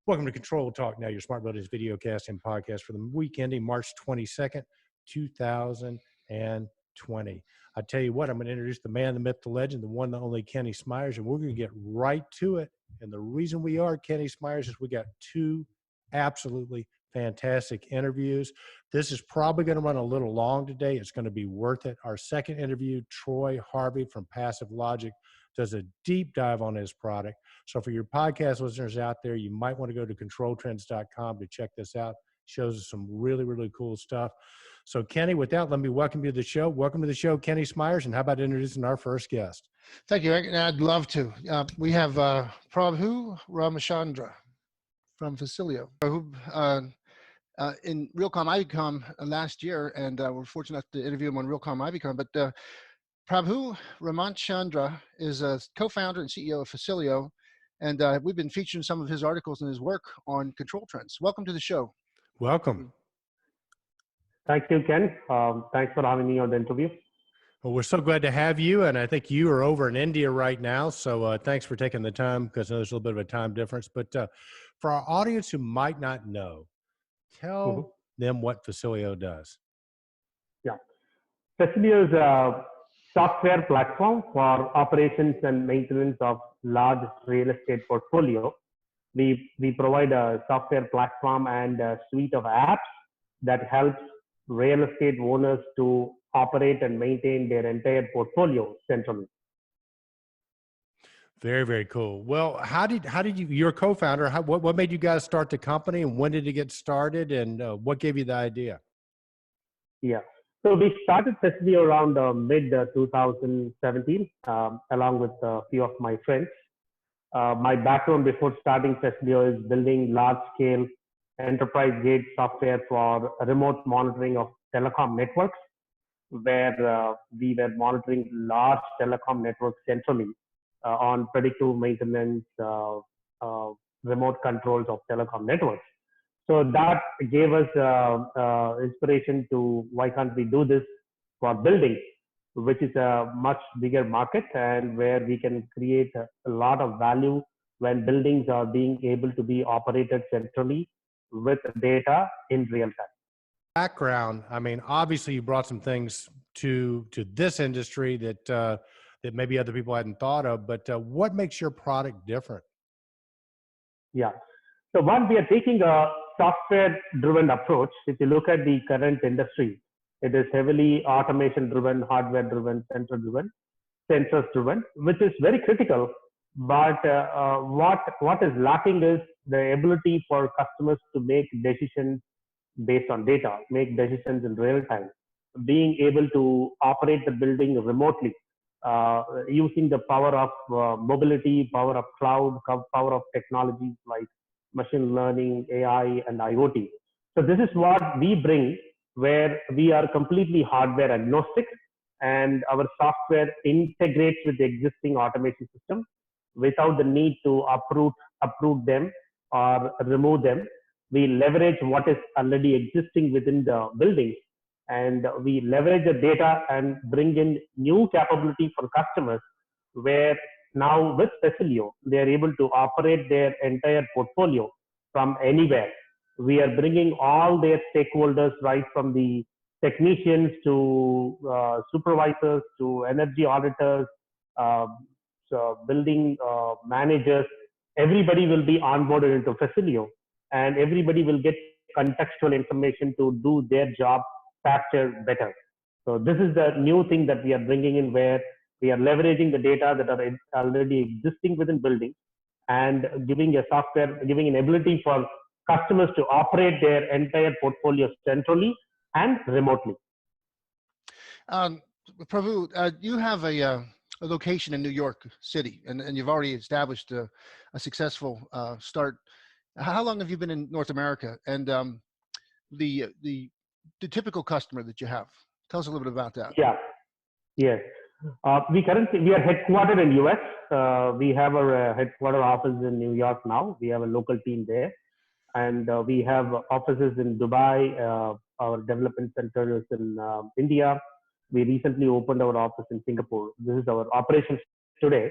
Welcome to Control Talk Now, your smart buildings videocast and podcast for the week ending March 22nd, 2020. I tell you what, I'm going to introduce the man, the myth, the legend, the one, the only Kenny Smyers, and we're going to get right to it. And the reason we are Kenny Smyers is we got two absolutely fantastic interviews. This is probably going to run a little long today. It's going to be worth it. Our second interview, Troy Harvey from Passive Logic, does a deep dive on his product. So for your podcast listeners out there, you might want to go to Controltrends.com to check this out. Shows us some really, really cool stuff. So Kenny, with that, let me welcome you to the show. Welcome to the show, Kenny Smyers. And how about introducing our first guest? Thank you, Eric. And I'd love to. We have Prabhu Ramachandra from Facilio, who in Realcomm IBCOM last year, and we're fortunate to interview him on Realcomm IBCOM. But Prabhu Ramachandra is a co-founder and CEO of Facilio, and we've been featuring some of his articles and his work on Controltrends. Welcome to the show. Welcome. Thank you, Ken. Thanks for having me on the interview. Well, we're so glad to have you, and I think you are over in India right now, so thanks for taking the time, because there's a little bit of a time difference. But for our audience who might not know, tell them what Facilio does. Yeah. Facilio is a software platform for operations and maintenance of large real estate portfolio. We provide a software platform and a suite of apps that helps real estate owners to operate and maintain their entire portfolio centrally. Very, very cool. Well, how did you, you're a co-founder, what made you guys start the company, and when did it get started, and what gave you the idea? Yeah. So we started Facilio around mid 2017, along with a few of my friends. My background before starting Facilio is building large-scale enterprise-grade software for remote monitoring of telecom networks, where we were monitoring large telecom networks centrally on predictive maintenance, remote controls of telecom networks. So that gave us inspiration to why can't we do this for buildings, which is a much bigger market and where we can create a lot of value when buildings are being able to be operated centrally with data in real time. Background, I mean, obviously you brought some things to this industry that that maybe other people hadn't thought of, but what makes your product different? Yeah. So one, we are taking a software-driven approach. If you look at the current industry, it is heavily automation-driven, hardware-driven, sensors-driven, which is very critical. But what is lacking is the ability for customers to make decisions based on data, make decisions in real time, being able to operate the building remotely, using the power of mobility, power of cloud, power of technologies like machine learning, AI, and IoT. So this is what we bring, where we are completely hardware agnostic, and our software integrates with the existing automation system without the need to uproot them or remove them. We leverage what is already existing within the building, and we leverage the data and bring in new capability for customers, where now with Facilio, they are able to operate their entire portfolio from anywhere. We are bringing all their stakeholders, right from the technicians to supervisors to energy auditors, so building managers. Everybody will be onboarded into Facilio, and everybody will get contextual information to do their job faster, better. So this is the new thing that we are bringing in, where we are leveraging the data that are already existing within buildings and giving an ability for customers to operate their entire portfolio centrally and remotely. Prabhu, you have a location in New York City, and you've already established a successful start. How long have you been in North America, and the typical customer that you have? Tell us a little bit about that. Yeah. Yes. We are headquartered in US. We have our headquarter office in New York now. We have a local team there, and we have offices in Dubai. Our development center is in India. We recently opened our office in Singapore. This is our operations today.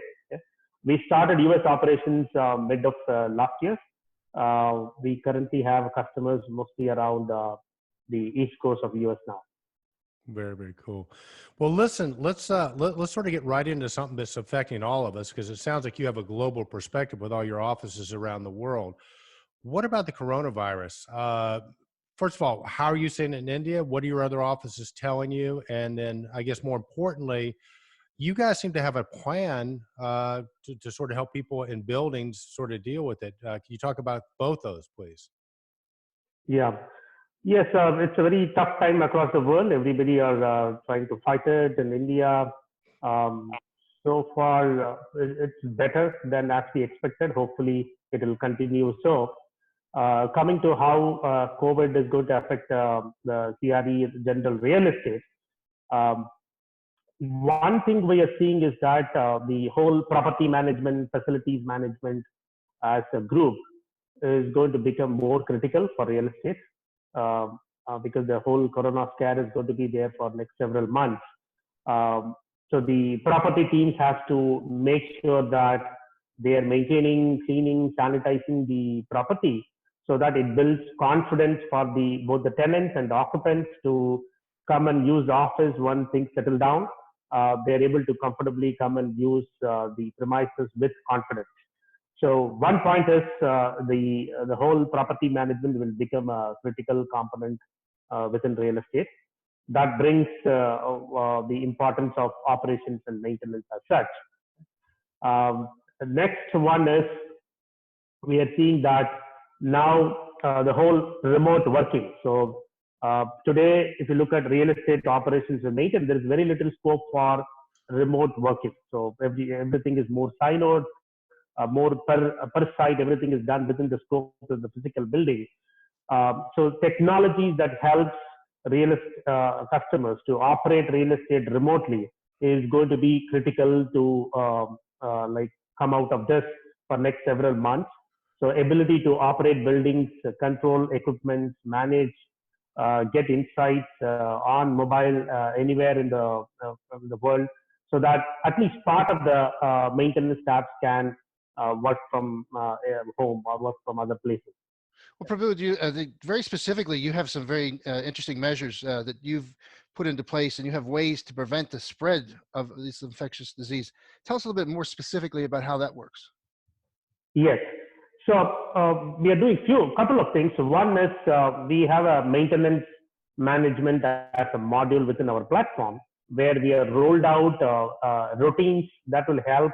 We started US operations mid of last year. We currently have customers mostly around the East Coast of US now. Very, very cool. Well, listen, let's sort of get right into something that's affecting all of us, because it sounds like you have a global perspective with all your offices around the world. What about the coronavirus? First of all, how are you seeing it in India? What are your other offices telling you? And then I guess more importantly, you guys seem to have a plan to sort of help people in buildings sort of deal with it. Can you talk about both those, please? Yeah. Yes, it's a very tough time across the world. Everybody are trying to fight it. In India, so far it's better than as we expected. Hopefully, it will continue so. Coming to how COVID is going to affect the CRE, general real estate, one thing we are seeing is that the whole property management, facilities management as a group is going to become more critical for real estate because the whole corona scare is going to be there for next several months. So the property teams have to make sure that they are maintaining, cleaning, sanitizing the property so that it builds confidence for both the tenants and the occupants to come and use the office when things settle down. They're able to comfortably come and use the premises with confidence. So one point is the whole property management will become a critical component within real estate. That brings the importance of operations and maintenance as such. The next one is we are seeing that now the whole remote working. So today, if you look at real estate operations and maintenance, there is very little scope for remote working. So everything is more siloed, more per site. Everything is done within the scope of the physical building. So technologies that helps real estate customers to operate real estate remotely is going to be critical to like come out of this for next several months. So ability to operate buildings, control equipment, manage, get insights on mobile anywhere in the world, so that at least part of the maintenance staff can work from home or work from other places. Well, Prabhu, I think very specifically, you have some very interesting measures that you've put into place, and you have ways to prevent the spread of this infectious disease. Tell us a little bit more specifically about how that works. Yes. So we are doing couple of things. One is we have a maintenance management as a module within our platform, where we have rolled out routines that will help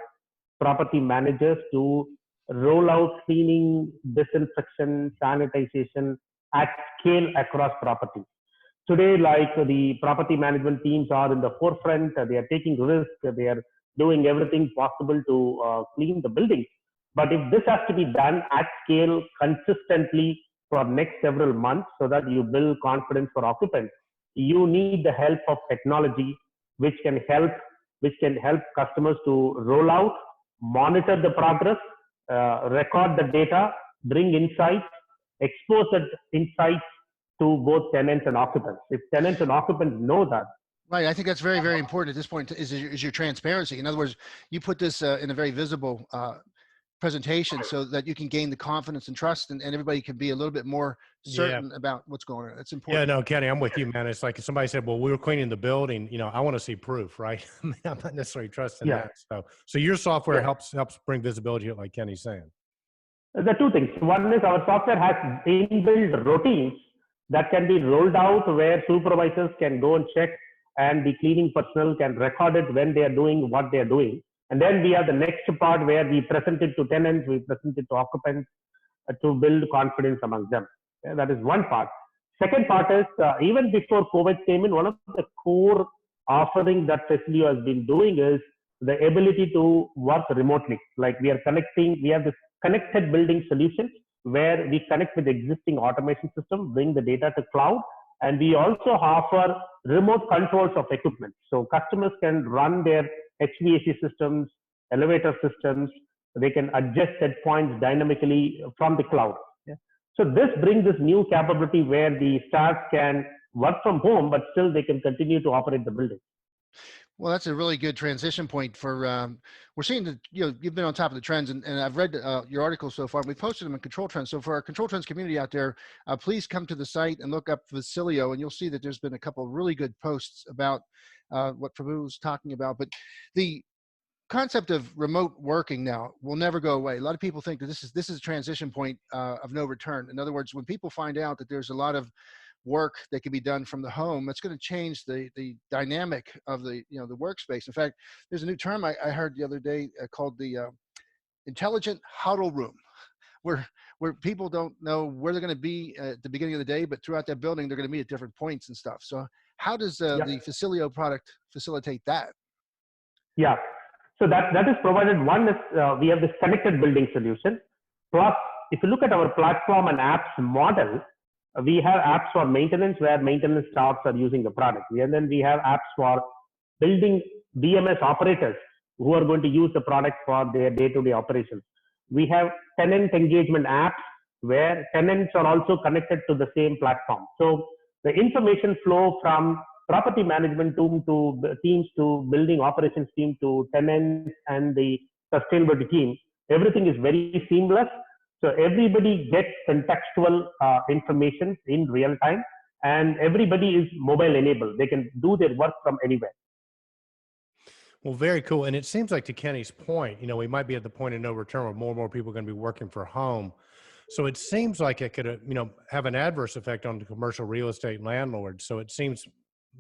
property managers to roll out cleaning, disinfection, sanitization at scale across properties. Today, like the property management teams are in the forefront, they are taking risks, they are doing everything possible to clean the buildings. But if this has to be done at scale consistently for next several months so that you build confidence for occupants, you need the help of technology which can help customers to roll out, monitor the progress, record the data, bring insights, expose the insights to both tenants and occupants. If tenants and occupants know that. Right. I think that's very, very important at this point is your transparency. In other words, you put this in a very visible presentation so that you can gain the confidence and trust, and everybody can be a little bit more certain about what's going on. It's important. Yeah, no, Kenny, I'm with you, man. It's like if somebody said, well, we were cleaning the building, I want to see proof, right? I mean, I'm not necessarily trusting that. So your software helps bring visibility to it, like Kenny's saying. There are two things. One is our software has inbuilt routines that can be rolled out where supervisors can go and check, and the cleaning personnel can record it when they are doing what they are doing. And then we have the next part where we present it to tenants, we present it to occupants to build confidence among them. Yeah, that is one part. Second part is even before COVID came in, one of the core offerings that Facilio has been doing is the ability to work remotely. Like we have this connected building solutions where we connect with the existing automation system, bring the data to cloud, and we also offer remote controls of equipment. So customers can run their HVAC systems, elevator systems. They can adjust set points dynamically from the cloud. Yeah. So this brings this new capability where the staff can work from home, but still they can continue to operate the building. Well, that's a really good transition point for, we're seeing that, you've been on top of the trends, and I've read your articles so far. We posted them in Controltrends. So for our Controltrends community out there, please come to the site and look up Facilio, and you'll see that there's been a couple of really good posts about what Prabhu was talking about. But the concept of remote working now will never go away. A lot of people think that this is a transition point of no return. In other words, when people find out that there's a lot of work that can be done from the home, it's going to change the dynamic of the the workspace. In fact, there's a new term I heard the other day called the intelligent huddle room, where people don't know where they're going to be at the beginning of the day, but throughout that building they're going to meet at different points and stuff. So how does the Facilio product facilitate that? Yeah. So that is provided. One is we have this connected building solution. Plus, if you look at our platform and apps model, we have apps for maintenance where maintenance staffs are using the product. And then we have apps for building BMS operators who are going to use the product for their day-to-day operations. We have tenant engagement apps where tenants are also connected to the same platform. So the information flow from property management team to building operations team to tenants and the sustainability team, everything is very seamless. So everybody gets contextual information in real time, and everybody is mobile enabled. They can do their work from anywhere. Well, very cool. And it seems like, to Kenny's point, we might be at the point of no return where more and more people are going to be working from home. So it seems like it could, have an adverse effect on the commercial real estate landlords. So it seems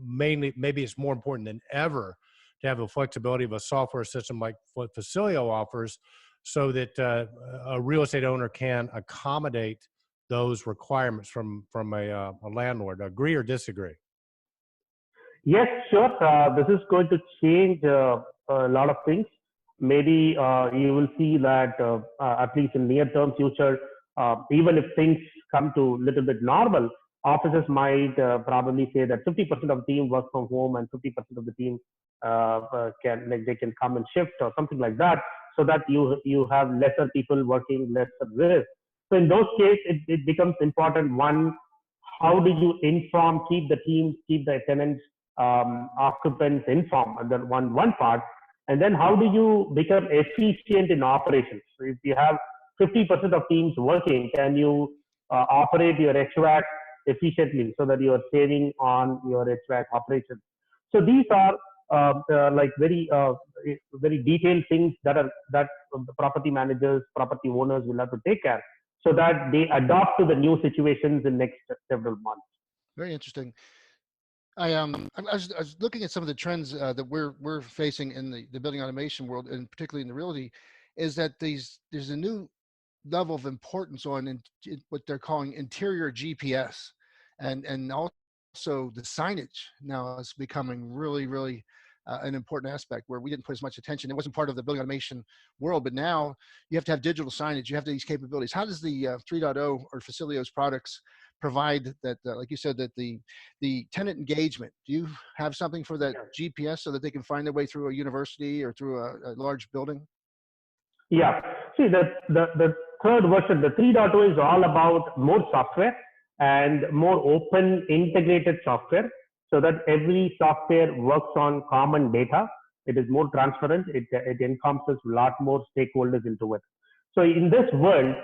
maybe it's more important than ever to have the flexibility of a software system like what Facilio offers, so that a real estate owner can accommodate those requirements from a landlord. Agree or disagree? Yes, sure. This is going to change a lot of things. Maybe you will see that at least in near-term future, even if things come to a little bit normal, offices might probably say that 50% of the team work from home and 50% of the team they can come and shift or something like that, so that you have lesser people working, lesser risk. So in those cases, it becomes important. One, how do you keep the teams, keep the tenants, occupants informed? And then one part, and then how do you become efficient in operations? So if you have 50% of teams working, can you operate your HVAC efficiently so that you are saving on your HVAC operations? So these are like very detailed things that the property managers, property owners will have to take care, so that they adapt to the new situations in next several months. Very interesting. I was looking at some of the trends that we're facing in the building automation world, and particularly in the realty, is that there's a new level of importance on what they're calling interior GPS, and also the signage now is becoming really an important aspect, where we didn't put as much attention. It wasn't part of the building automation world, but now you have to have digital signage. You have these capabilities. How does the 3.0 or Facilio's products provide that, like you said, that the tenant engagement? Do you have something for that GPS so that they can find their way through a university or through a large building? Yeah. See, the third version, the 3.0, is all about more software and more open integrated software, so that every software works on common data. It is more transparent. It encompasses a lot more stakeholders into it. So in this world,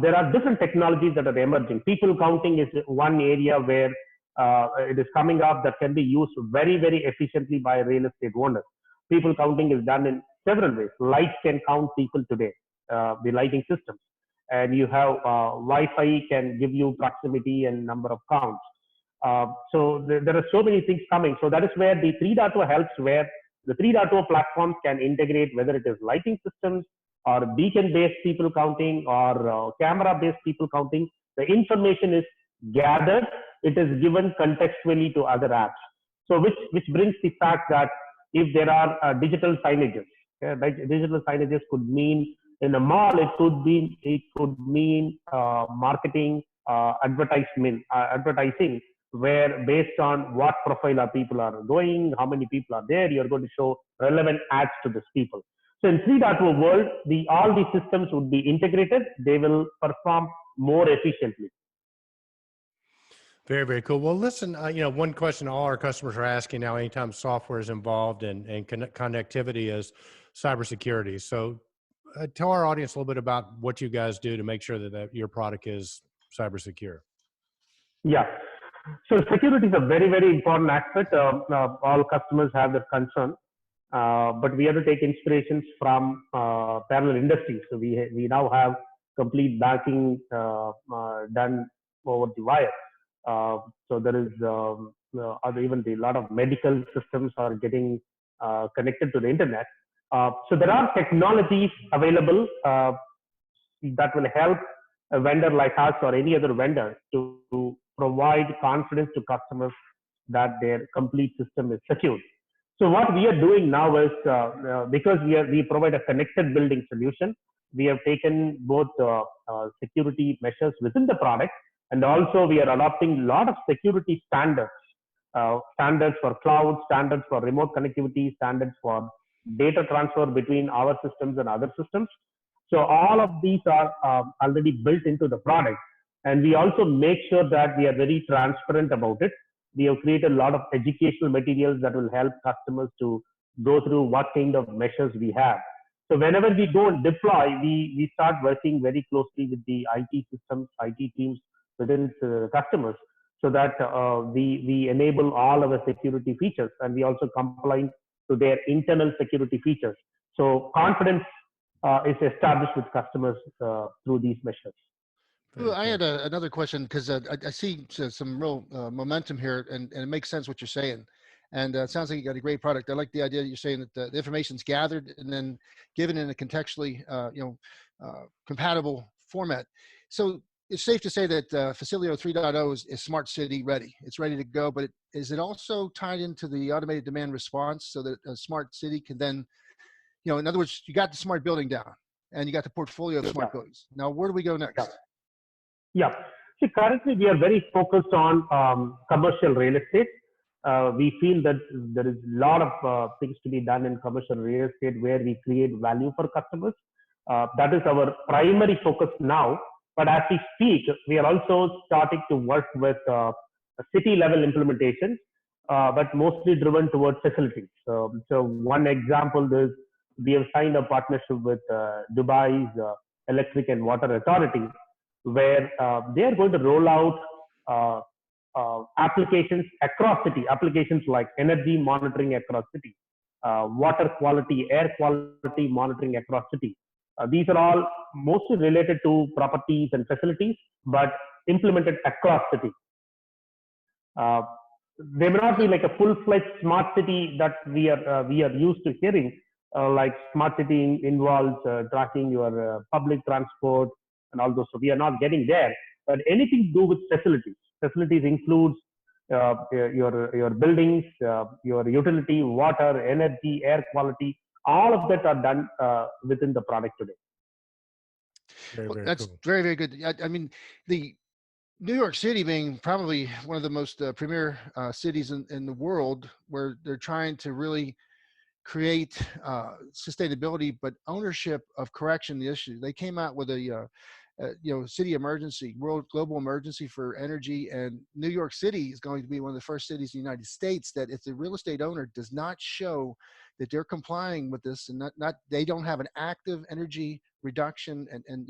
there are different technologies that are emerging. People counting is one area where it is coming up that can be used very, very efficiently by real estate owners. People counting is done in several ways. Lights can count people today, the lighting systems. And you have Wi-Fi can give you proximity and number of counts. So there are so many things coming. So that is where the 3.0 helps, where the 3.0 platforms can integrate, whether it is lighting systems or beacon-based people counting or camera-based people counting. The information is gathered. It is given contextually to other apps. So which brings the fact that if there are digital signages, like digital signages could mean in a mall, it could mean marketing, advertising, where based on what profile of people are going, how many people are there, you're going to show relevant ads to these people. So in 3.0 world, all these systems would be integrated. They will perform more efficiently. Very, very cool. Well, listen, one question all our customers are asking now, anytime software is involved and connectivity is cybersecurity. So tell our audience a little bit about what you guys do to make sure that your product is cyber secure. Yeah. So security is a very, very important aspect. All customers have that concern, but we have to take inspirations from parallel industries. So we now have complete banking done over the wire. So there is even a lot of medical systems are getting connected to the internet. So there are technologies available that will help a vendor like us or any other vendor to provide confidence to customers that their complete system is secure. So what we are doing now is because we provide a connected building solution, we have taken both security measures within the product, and also we are adopting a lot of security standards, standards for cloud, standards for remote connectivity, standards for data transfer between our systems and other systems. So all of these are already built into the product, and we also make sure that we are very transparent about it. We have created a lot of educational materials that will help customers to go through what kind of measures we have. So whenever we go and deploy, we start working very closely with the IT systems, IT teams within customers, so that we enable all our security features, and we also comply to their internal security features. So confidence is established with customers through these measures. Well, I had another question because I see some real momentum here, and it makes sense what you're saying. And it sounds like you got a great product. I like the idea that you're saying that the information's gathered and then given in a contextually, compatible format. So it's safe to say that Facilio 3.0 is smart city ready. It's ready to go, but is it also tied into the automated demand response so that a smart city can then, in other words, you got the smart building down and you got the portfolio of smart buildings. Now, where do we go next? Yeah. See, currently we are very focused on commercial real estate. We feel that there is a lot of things to be done in commercial real estate where we create value for customers. That is our primary focus now. But as we speak, we are also starting to work with a city level implementation, but mostly driven towards facilities. So one example is we have signed a partnership with Dubai's Electric and Water Authority, where they are going to roll out applications across city, applications like energy monitoring across city, water quality, air quality monitoring across city. These are all mostly related to properties and facilities, but implemented across city. They may not be like a full-fledged smart city that we are used to hearing. Like smart city involves tracking your public transport and all those. So we are not getting there. But anything to do with facilities. Facilities includes your buildings, your utility, water, energy, air quality. All of that are done within the product today. Well, that's cool. Very, very good. I mean, the New York City being probably one of the most premier cities in the world, where they're trying to really create sustainability, but ownership of correction the issue. They came out with a city emergency, global emergency for energy, and New York City is going to be one of the first cities in the United States that if the real estate owner does not show that they're complying with this and they don't have an active energy reduction and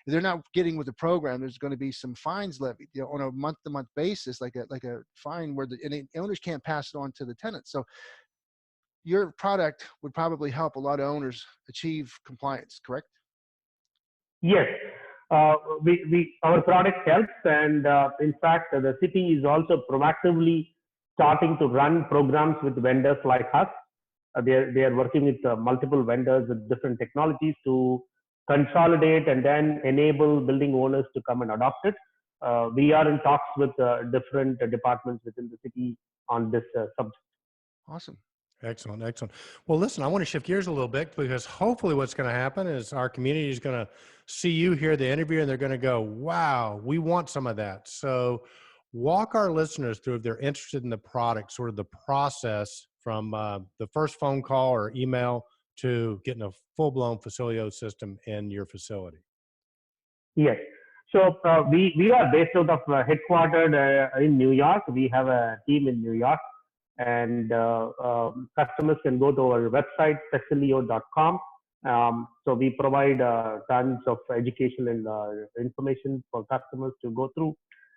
they're not getting with the program, there's going to be some fines levied on a month-to-month basis, like a fine where the owners can't pass it on to the tenants. So your product would probably help a lot of owners achieve compliance, correct? Yes. Our product helps, and in fact, the city is also proactively starting to run programs with vendors like us. They are working with multiple vendors with different technologies to consolidate and then enable building owners to come and adopt it. We are in talks with different departments within the city on this subject. Awesome. Excellent, excellent. Well, listen, I want to shift gears a little bit because hopefully what's going to happen is our community is going to see you hear the interview and they're going to go, wow, we want some of that. So walk our listeners through, if they're interested in the product, sort of the process from the first phone call or email to getting a full-blown Facilio system in your facility. Yes. So we are based out of headquartered in New York. We have a team in New York, and customers can go to our website facilio.com. So we provide tons of education and information for customers to go through.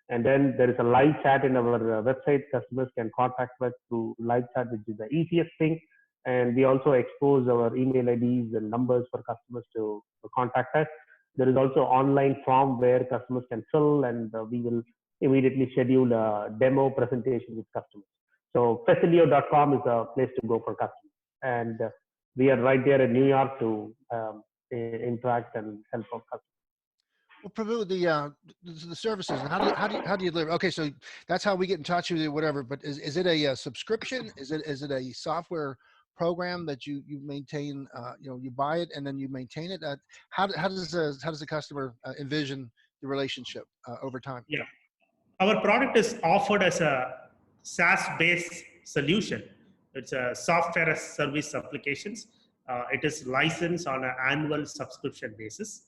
And then there is a live chat in our website. Customers can contact us through live chat, which is the easiest thing. And we also expose our email IDs and numbers for customers to contact us. There is also online form where customers can fill, and we will immediately schedule a demo presentation with customers. So Facilio.com is a place to go for customers. And we are right there in New York to interact and help our customers. Well, Prabhu, the services, and how do you deliver? Okay, so that's how we get in touch with you, whatever. But is it a subscription? Is it a software program that you maintain? You buy it and then you maintain it. How does the customer envision the relationship over time? Yeah, our product is offered as a SaaS-based solution. It's a software as service applications. It is licensed on an annual subscription basis.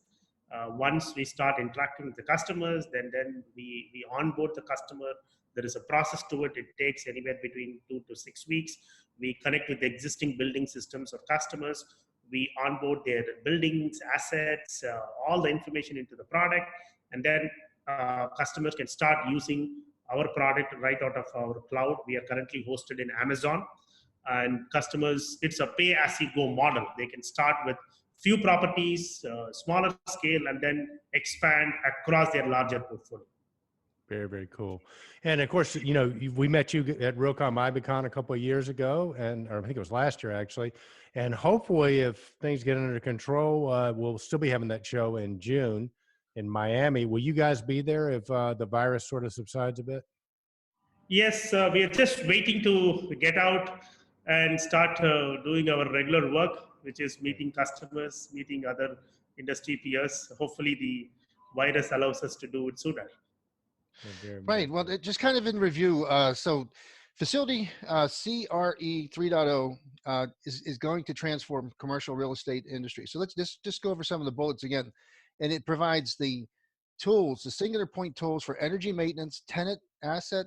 Once we start interacting with the customers, then we onboard the customer. There is a process to it. It takes anywhere between 2 to 6 weeks. We connect with the existing building systems of customers. We onboard their buildings, assets, all the information into the product, and then customers can start using our product right out of our cloud. We are currently hosted in Amazon, and customers, it's a pay-as-you-go model. They can start with few properties, smaller scale, and then expand across their larger portfolio. Very, very cool. And of course, we met you at Realcomm IBCon a couple of years ago, or I think it was last year actually. And hopefully, if things get under control, we'll still be having that show in June in Miami. Will you guys be there if the virus sort of subsides a bit? Yes, we are just waiting to get out and start doing our regular work, which is meeting customers, meeting other industry peers. Hopefully the virus allows us to do it sooner. Right. Well, just kind of in review. So Facility CRE 3.0 is going to transform commercial real estate industry. So let's just go over some of the bullets again. And it provides the tools, the singular point tools for energy maintenance, tenant asset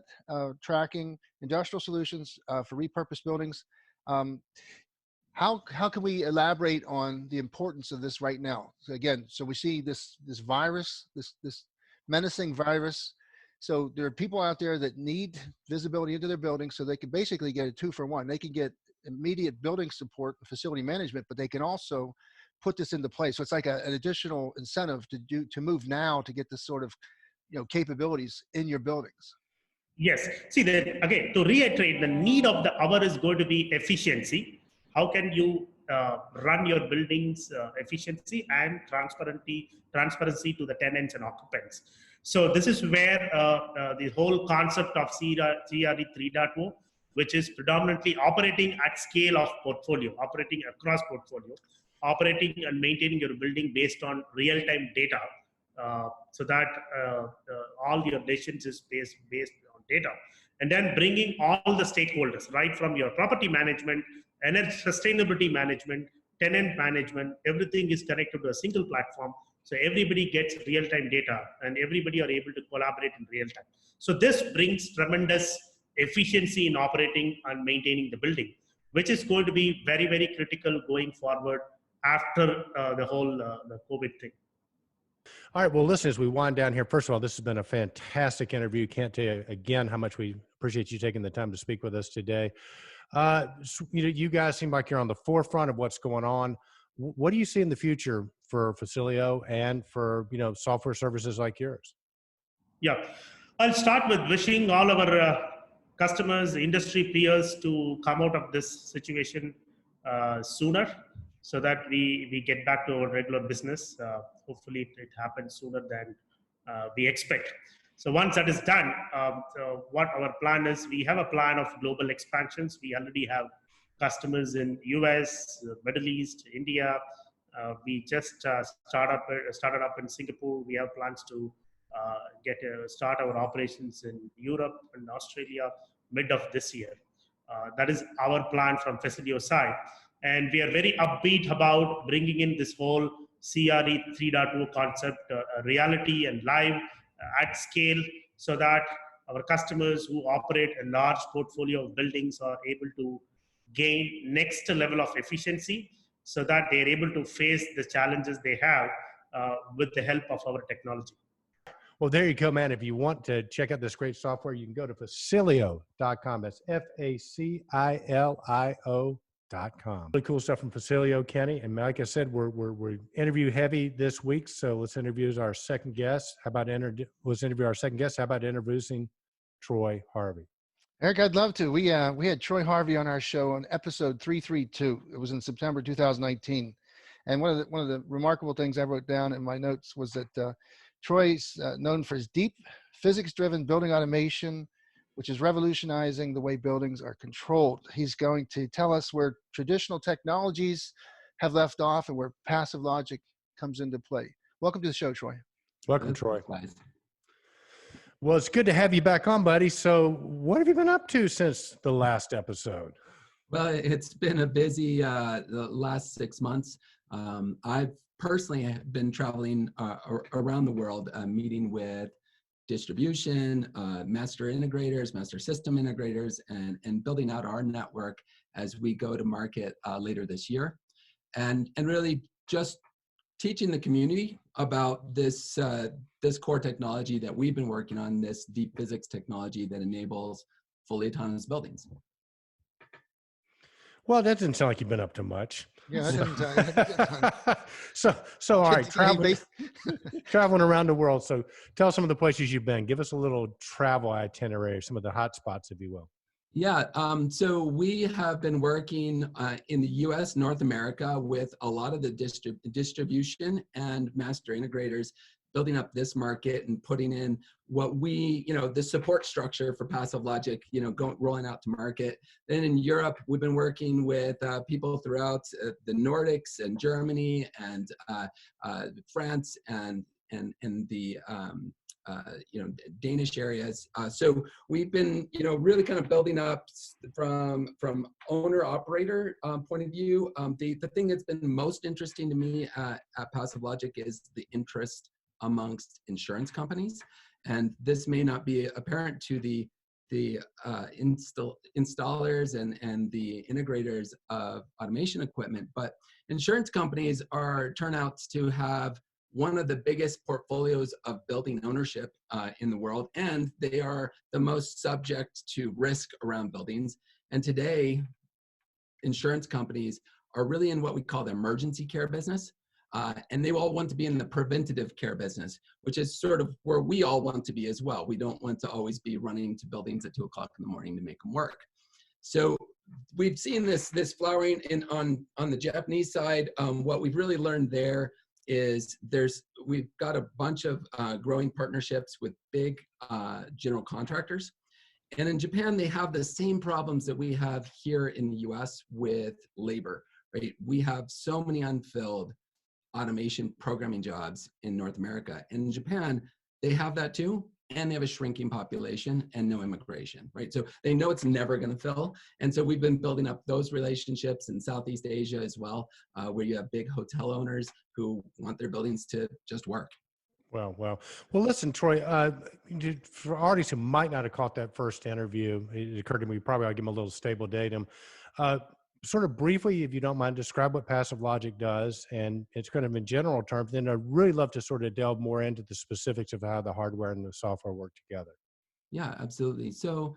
tracking, industrial solutions for repurposed buildings. How can we elaborate on the importance of this right now? So again, so we see this virus, this menacing virus. So there are people out there that need visibility into their buildings, so they can basically get a 2-for-1. They can get immediate building support and facility management, but they can also put this into place. So it's like an additional incentive to move now to get this sort of capabilities in your buildings. Yes. See, again, to reiterate, the need of the hour is going to be efficiency. How can you run your buildings efficiency and transparency to the tenants and occupants? So this is where the whole concept of CRE 3.0, which is predominantly operating at scale of portfolio, operating across portfolio, operating and maintaining your building based on real-time data, so that all your decisions is based on data. And then bringing all the stakeholders, right from your property management, energy sustainability management, tenant management, everything is connected to a single platform. So everybody gets real-time data and everybody are able to collaborate in real time. So this brings tremendous efficiency in operating and maintaining the building, which is going to be very, very critical going forward after the whole the COVID thing. All right. Well, listen, as we wind down here, first of all, this has been a fantastic interview. Can't tell you again how much we appreciate you taking the time to speak with us today. You guys seem like you're on the forefront of what's going on. What do you see in the future for Facilio and for software services like yours? Yeah, I'll start with wishing all our customers, industry peers to come out of this situation sooner, so that we get back to our regular business. Hopefully it happens sooner than we expect. So once that is done, so what our plan is, we have a plan of global expansions. We already have customers in US, Middle East, India. We just started up in Singapore. We have plans to start our operations in Europe and Australia mid of this year. That is our plan from Facilio side. And we are very upbeat about bringing in this whole CRE 3.0 concept reality and live at scale, so that our customers who operate a large portfolio of buildings are able to gain next level of efficiency, so that they are able to face the challenges they have with the help of our technology. Well, there you go, man. If you want to check out this great software, you can go to Facilio.com. That's Facilio.com. Really cool stuff from Facilio, Kenny. And like I said, we're interview heavy this week, so let's interview our second guest. How about introducing Troy Harvey? Eric, I'd love to. We had Troy Harvey on our show on episode 332. It was in September 2019, and one of the remarkable things I wrote down in my notes was that Troy's known for his deep physics-driven building automation, which is revolutionizing the way buildings are controlled. He's going to tell us where traditional technologies have left off and where passive logic comes into play. Welcome to the show, Troy. Welcome, Troy. Well, it's good to have you back on, buddy. So what have you been up to since the last episode? Well, it's been a busy the last 6 months. I've personally been traveling around the world, meeting with distribution, master integrators, master system integrators, and building out our network as we go to market later this year. And really just teaching the community about this core technology that we've been working on, this deep physics technology that enables fully autonomous buildings. Well, that doesn't sound like you've been up to much. Yeah, that so all right, traveling around the world. So tell us some of the places you've been. Give us a little travel itinerary, some of the hot spots, if you will. Yeah, so we have been working in the US, North America, with a lot of the distribution and master integrators, building up this market and putting in what we, the support structure for passive logic, rolling out to market. Then in Europe, we've been working with people throughout the Nordics and Germany and France and the Danish areas. So we've been, really kind of building up from owner operator point of view. The thing that's been most interesting to me at Passive Logic is the interest amongst insurance companies, and this may not be apparent to the installers and the integrators of automation equipment, but insurance companies turn out to have one of the biggest portfolios of building ownership in the world, and they are the most subject to risk around buildings. And today, insurance companies are really in what we call the emergency care business. And they all want to be in the preventative care business, which is sort of where we all want to be as well. We don't want to always be running to buildings at 2 o'clock in the morning to make them work. So we've seen this flowering on the Japanese side. What we've really learned there is we've got a bunch of growing partnerships with big general contractors. And in Japan, they have the same problems that we have here in the US with labor, right? We have so many unfilled automation programming jobs in North America. And in Japan, they have that too, and they have a shrinking population and no immigration, right? So they know it's never going to fill. And so we've been building up those relationships in Southeast Asia as well, where you have big hotel owners who want their buildings to just work. Well, listen, Troy, for artists who might not have caught that first interview, it occurred to me, probably I'll give them a little stable datum. Sort of briefly, if you don't mind, describe what Passive Logic does, and it's kind of in general terms. Then I'd really love to sort of delve more into the specifics of how the hardware and the software work together. Yeah, absolutely. So,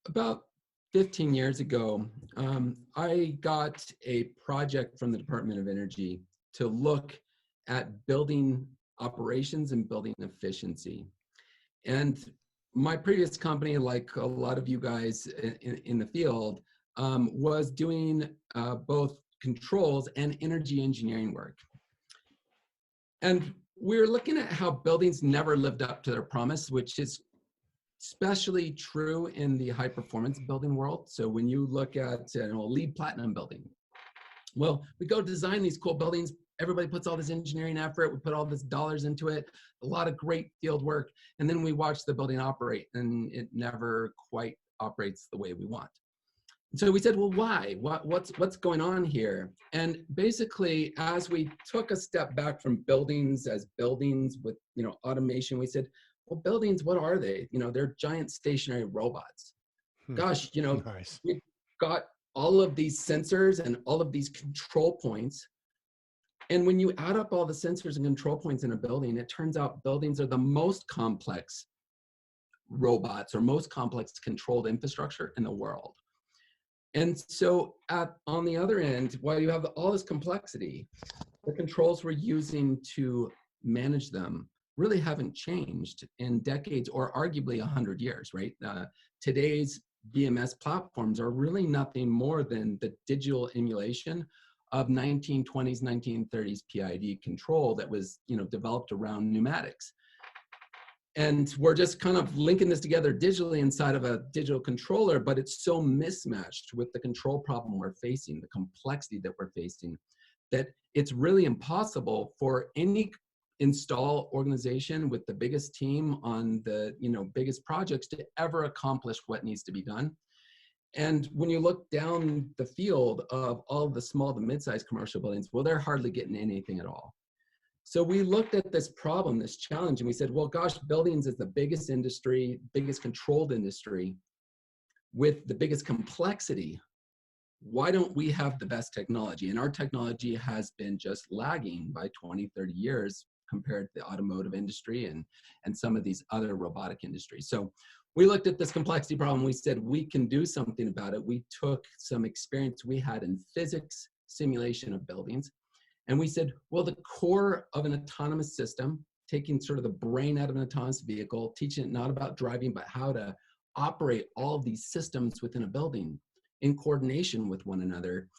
about 15 years ago, I got a project from the Department of Energy to look at building operations and building efficiency. And my previous company, like a lot of you guys in the field, was doing both controls and energy engineering work. And we were looking at how buildings never lived up to their promise, which is especially true in the high performance building world. So when you look at a LEED Platinum building, well, we go design these cool buildings. Everybody puts all this engineering effort. We put all this dollars into it, a lot of great field work. And then we watch the building operate, and it never quite operates the way we want. So we said, well, why? What's going on here? And basically, as we took a step back from buildings as buildings with, you know, automation, we said, well, buildings, what are they? You know, they're giant stationary robots. Gosh, you know, Nice. we've got all of these sensors and all of these control points. And when you add up all the sensors and control points in a building, it turns out buildings are the most complex robots or most complex controlled infrastructure in the world. And so on the other end, while you have all this complexity, the controls we're using to manage them really haven't changed in decades or arguably 100 years, right? Today's BMS platforms are really nothing more than the digital emulation of 1920s, 1930s PID control that was, you know, developed around pneumatics. And we're just kind of linking this together digitally inside of a digital controller, but it's so mismatched with the control problem we're facing, the complexity that we're facing, that it's really impossible for any install organization with the biggest team on the, you know, biggest projects to ever accomplish what needs to be done. And when you look down the field of all the small to mid-sized commercial buildings, well, they're hardly getting anything at all. So we looked at this problem, this challenge, and we said, well, gosh, buildings is the biggest industry, biggest controlled industry with the biggest complexity. Why don't we have the best technology? And our technology has been just lagging by 20, 30 years compared to the automotive industry and some of these other robotic industries. So we looked at this complexity problem. We said, we can do something about it. We took some experience we had in physics simulation of buildings. And we said, well, the core of an autonomous system, taking sort of the brain out of an autonomous vehicle, teaching it not about driving, but how to operate all of these systems within a building in coordination with one another,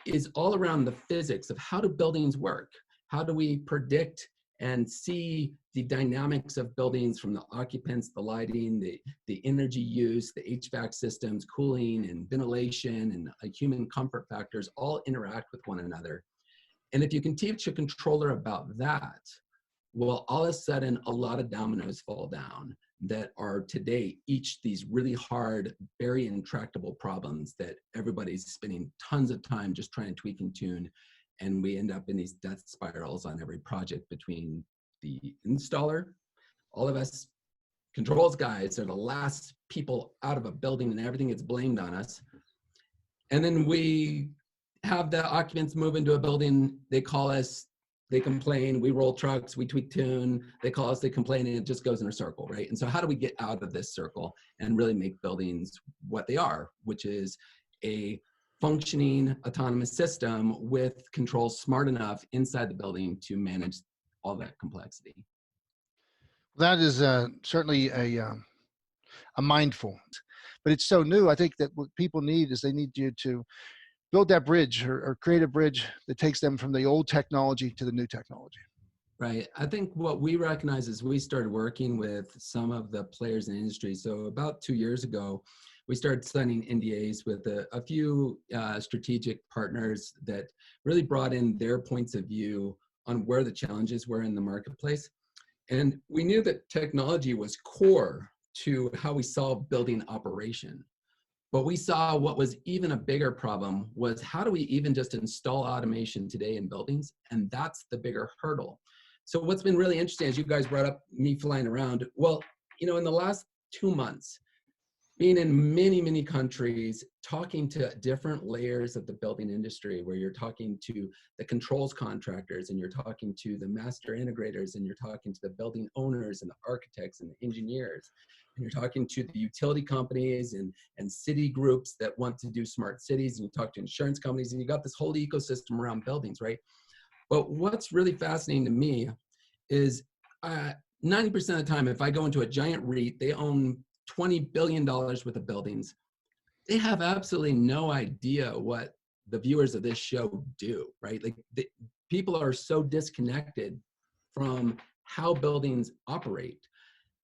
is all around the physics of how do buildings work? How do we predict and see the dynamics of buildings from the occupants, the lighting, the energy use, the HVAC systems, cooling and ventilation and human comfort factors all interact with one another. And if you can teach a controller about that, well, all of a sudden, a lot of dominoes fall down that are today each these really hard, very intractable problems that everybody's spending tons of time just trying to tweak and tune. And we end up in these death spirals on every project between the installer. All of us controls guys are the last people out of a building and everything gets blamed on us. And then we have the occupants move into a building, they call us, they complain, we roll trucks, we tweak tune, they call us, they complain, and it just goes in a circle, right? And so how do we get out of this circle and really make buildings what they are, which is a functioning autonomous system with controls smart enough inside the building to manage all that complexity? That is certainly a mindful, but it's so new. I think that what people need is they need you to build that bridge or create a bridge that takes them from the old technology to the new technology. Right. I think what we recognize is we started working with some of the players in the industry. So about 2 years ago, we started signing NDAs with a few strategic partners that really brought in their points of view on where the challenges were in the marketplace. And we knew that technology was core to how we solve building operation. But we saw what was even a bigger problem was how do we even just install automation today in buildings? And that's the bigger hurdle. So what's been really interesting, as you guys brought up me flying around, well, you know, in the last 2 months, being in many, many countries, talking to different layers of the building industry, where you're talking to the controls contractors and you're talking to the master integrators and you're talking to the building owners and the architects and the engineers, and you're talking to the utility companies and city groups that want to do smart cities, and you talk to insurance companies, and you got this whole ecosystem around buildings, right? But what's really fascinating to me is 90% of the time, if I go into a giant REIT, they own $20 billion worth of buildings. They have absolutely no idea what the viewers of this show do, right? Like people are so disconnected from how buildings operate.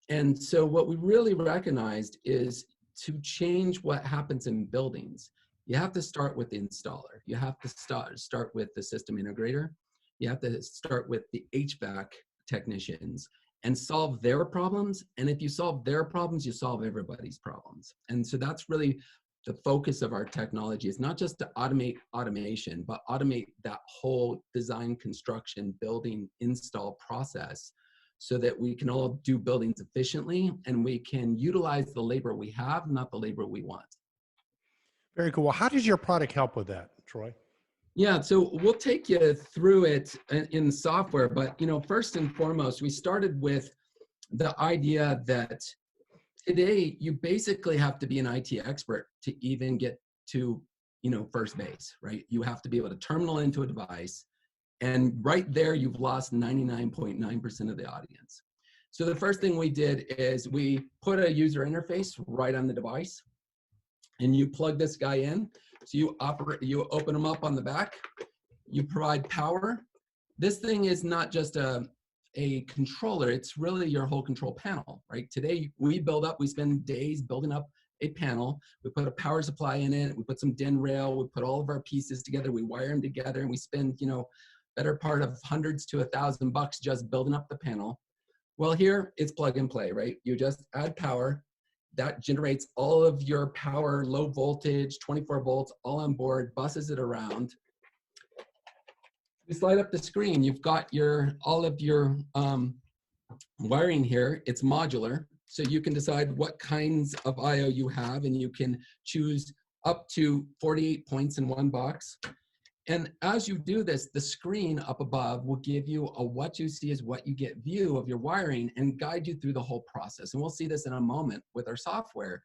And so what we really recognized is to change what happens in buildings, you have to start with the installer. You have to start with the system integrator. You have to start with the HVAC technicians and solve their problems. And if you solve their problems, you solve everybody's problems. And so that's really the focus of our technology is not just to automate automation, but automate that whole design, construction, building, install process so that we can all do buildings efficiently and we can utilize the labor we have, not the labor we want. Very cool. Well, how does your product help with that, Troy? Yeah, so we'll take you through it in software, but first and foremost, we started with the idea that today you basically have to be an IT expert to even get to first base, right? You have to be able to terminal into a device, and right there you've lost 99.9% of the audience. So the first thing we did is we put a user interface right on the device, and you plug this guy in. So you open them up on the back, you provide power. This thing is not just a controller, it's really your whole control panel, right? Today we spend days building up a panel. We put a power supply in it, we put some DIN rail, we put all of our pieces together, we wire them together, and we spend, better part of hundreds to $1,000 just building up the panel. Well, here it's plug and play, right? You just add power. That generates all of your power, low voltage, 24 volts, all on board, buses it around. You slide up the screen, you've got all of your wiring here. It's modular, so you can decide what kinds of I/O you have, and you can choose up to 48 points in one box. And as you do this, the screen up above will give you a what you see is what you get view of your wiring and guide you through the whole process. And we'll see this in a moment with our software,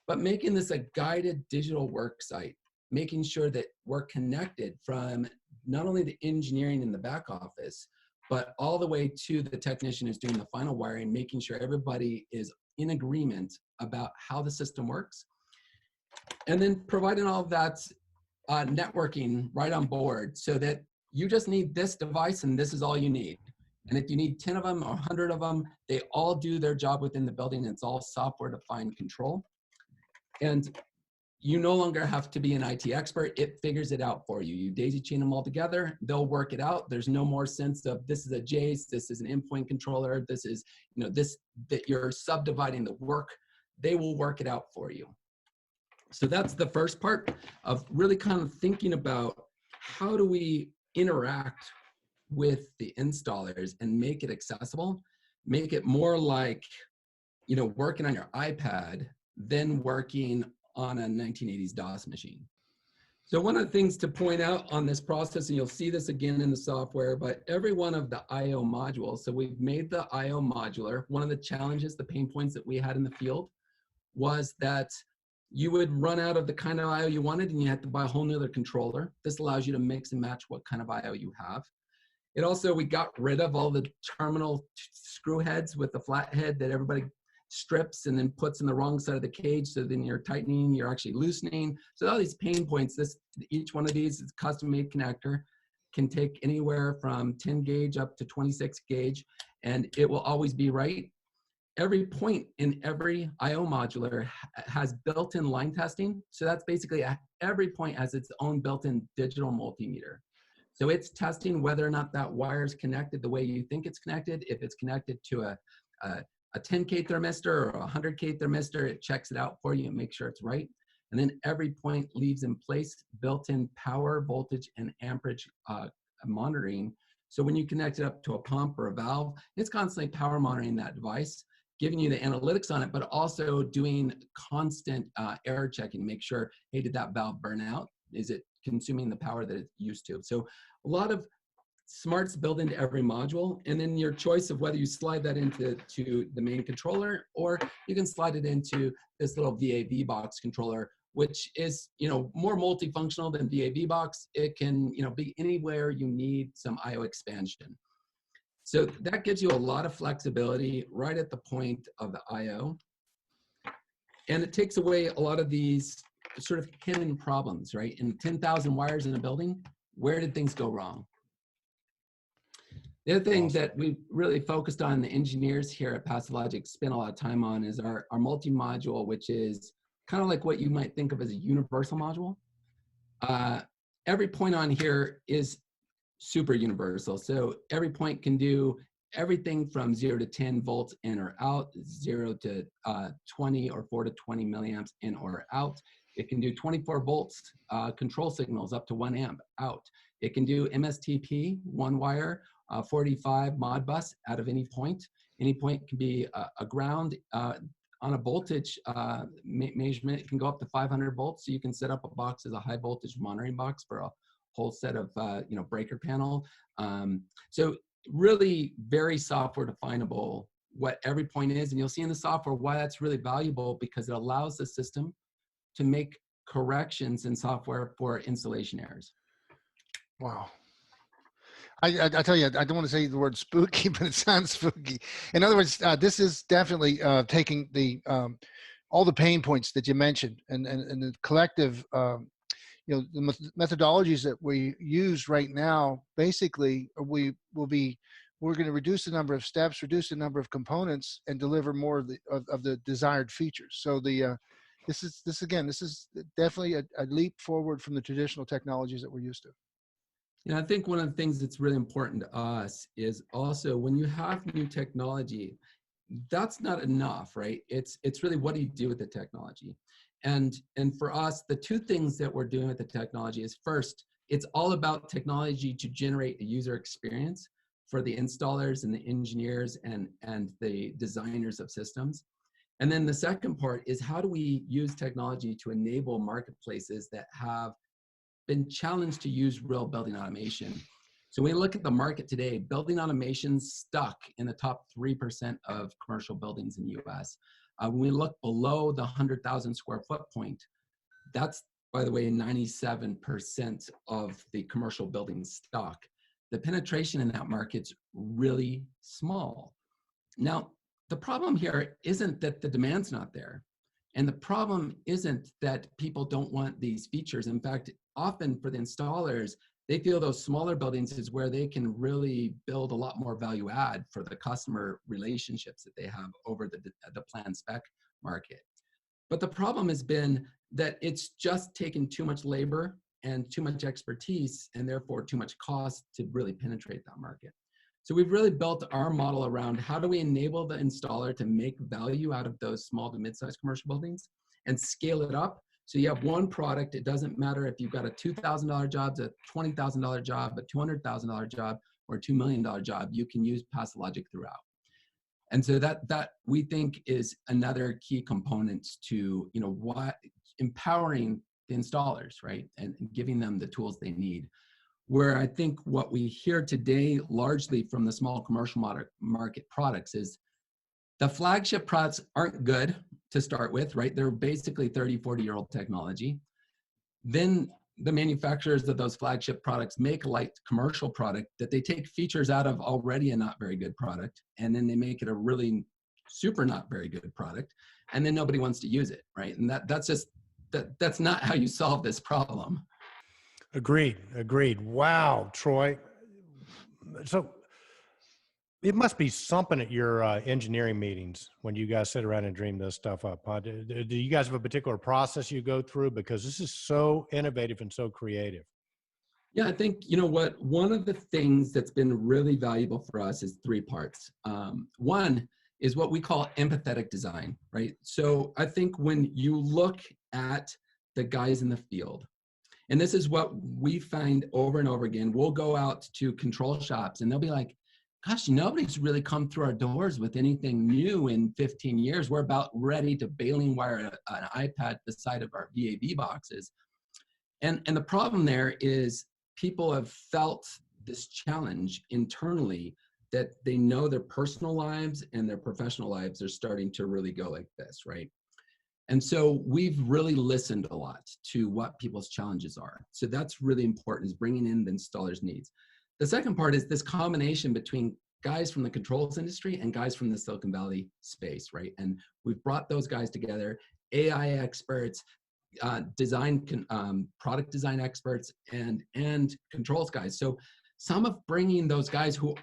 but making this a guided digital work site, making sure that we're connected from not only the engineering in the back office, but all the way to the technician who's doing the final wiring, making sure everybody is in agreement about how the system works. And then providing all of that networking right on board so that you just need this device and this is all you need. And if you need 10 of them or 100 of them, they all do their job within the building. It's all software defined control. And you no longer have to be an IT expert. It figures it out for you. You daisy chain them all together. They'll work it out. There's no more sense of this is a Jace, this is an endpoint controller, this is, that you're subdividing the work. They will work it out for you. So that's the first part of really kind of thinking about how do we interact with the installers and make it accessible, make it more like, working on your iPad than working on a 1980s DOS machine. So one of the things to point out on this process, and you'll see this again in the software, but every one of the I/O modules, so we've made the I/O modular. One of the challenges, the pain points that we had in the field was that you would run out of the kind of I/O you wanted and you had to buy a whole nother controller. This allows you to mix and match what kind of I/O you have. It also, we got rid of all the terminal screw heads with the flat head that everybody strips and then puts in the wrong side of the cage. So then you're tightening, you're actually loosening. So all these pain points, each one of these is custom made connector, can take anywhere from 10 gauge up to 26 gauge, and it will always be right. Every point in every I/O modular has built-in line testing. So that's basically every point has its own built-in digital multimeter. So it's testing whether or not that wire is connected the way you think it's connected. If it's connected to a 10K thermistor or a 100K thermistor, it checks it out for you and makes sure it's right. And then every point leaves in place built-in power, voltage, and amperage monitoring. So when you connect it up to a pump or a valve, it's constantly power monitoring that device, giving you the analytics on it, but also doing constant error checking to make sure, hey, did that valve burn out? Is it consuming the power that it's used to? So a lot of smarts built into every module, and then your choice of whether you slide that into the main controller, or you can slide it into this little VAV box controller, which is more multifunctional than VAV box. It can be anywhere you need some I/O expansion. So that gives you a lot of flexibility right at the point of the I/O. And it takes away a lot of these sort of hidden problems, right? In 10,000 wires in a building, where did things go wrong? The other thing that we've really focused on, the engineers here at Passilogic spend a lot of time on, is our multi-module, which is kind of like what you might think of as a universal module. Every point on here is super universal. So every point can do everything from 0 to 10 volts in or out, 0 to 20 or 4 to 20 milliamps in or out. It can do 24 volts control signals up to 1 amp out. It can do MSTP, one wire, 45 Modbus out of any point. Any point can be a ground. On a voltage measurement, it can go up to 500 volts. So you can set up a box as a high voltage monitoring box for a whole set of breaker panel. So really very software definable what every point is. And you'll see in the software why that's really valuable, because it allows the system to make corrections in software for installation errors. Wow. I tell you, I don't want to say the word spooky, but it sounds spooky. In other words, this is definitely taking the all the pain points that you mentioned and the collective, the methodologies that we use right now. Basically, we're going to reduce the number of steps, reduce the number of components, and deliver more of the desired features. So this is definitely a leap forward from the traditional technologies that we're used to. I think one of the things that's really important to us is also when you have new technology, that's not enough, right? It's really what do you do with the technology? And for us, the two things that we're doing with the technology is, first, it's all about technology to generate a user experience for the installers and the engineers and the designers of systems. And then the second part is, how do we use technology to enable marketplaces that have been challenged to use real building automation? So when we look at the market today, building automation's stuck in the top 3% of commercial buildings in the US. When we look below the 100,000 square foot point, that's, by the way, 97% of the commercial building stock. The penetration in that market's really small. Now, the problem here isn't that the demand's not there. And the problem isn't that people don't want these features. In fact, often for the installers, they feel those smaller buildings is where they can really build a lot more value add for the customer relationships that they have over the plan spec market. But the problem has been that it's just taken too much labor and too much expertise, and therefore too much cost to really penetrate that market. So we've really built our model around how do we enable the installer to make value out of those small to mid-sized commercial buildings and scale it up. So you have one product. It doesn't matter if you've got a $2,000 job, a $20,000 job, a $200,000 job, or a $2 million job. You can use PassLogic throughout. And so that we think is another key component to why empowering the installers, right, and giving them the tools they need. Where I think what we hear today largely from the small commercial market products is the flagship products aren't good to start with, right? They're basically 30, 40-year-old technology. Then the manufacturers of those flagship products make a light commercial product that they take features out of already a not very good product, and then they make it a really super not very good product, and then nobody wants to use it, right? And that's not how you solve this problem. Agreed. Wow, Troy. So it must be something at your engineering meetings when you guys sit around and dream this stuff up. Huh? Do you guys have a particular process you go through? Because this is so innovative and so creative. Yeah, I think, one of the things that's been really valuable for us is three parts. One is what we call empathetic design, right? So I think when you look at the guys in the field, and this is what we find over and over again, we'll go out to control shops and they'll be like, gosh, nobody's really come through our doors with anything new in 15 years. We're about ready to baling wire an iPad beside of our VAV boxes. And the problem there is people have felt this challenge internally that they know their personal lives and their professional lives are starting to really go like this, right? And so we've really listened a lot to what people's challenges are. So that's really important, is bringing in the installer's needs. The second part is this combination between guys from the controls industry and guys from the Silicon Valley space, right? And we've brought those guys together, AI experts, product design experts, and controls guys. So some of bringing those guys who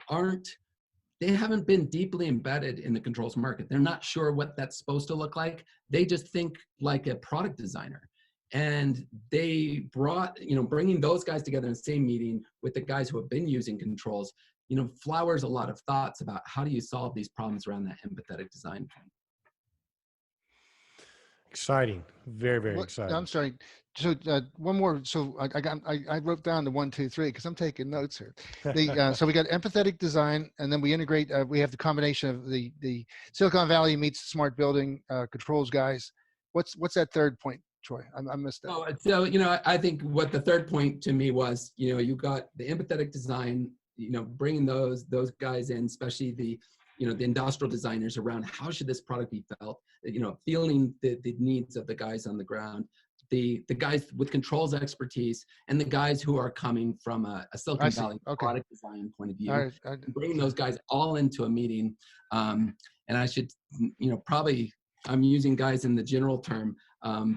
they haven't been deeply embedded in the controls market. They're not sure what that's supposed to look like. They just think like a product designer. And they brought, bringing those guys together in the same meeting with the guys who have been using controls, flowers a lot of thoughts about how do you solve these problems around that empathetic design thing. Exciting. Very, very I'm exciting. sorry. So one more. So I wrote down the 1, 2, 3 because I'm taking notes here. So we got empathetic design, and then we integrate. We have the combination of the Silicon Valley meets smart building controls guys. What's that third point, Troy? I missed that. Oh, so, you know, I think what the third point to me was, you know, you got the empathetic design, you know, bringing those guys in, especially the, you know, the industrial designers around how should this product be felt, you know, feeling the needs of the guys on the ground, the guys with controls expertise, and the guys who are coming from a Silicon Valley product design point of view, All right. bringing those guys all into a meeting. And I should, you know, probably, I'm using guys in the general term,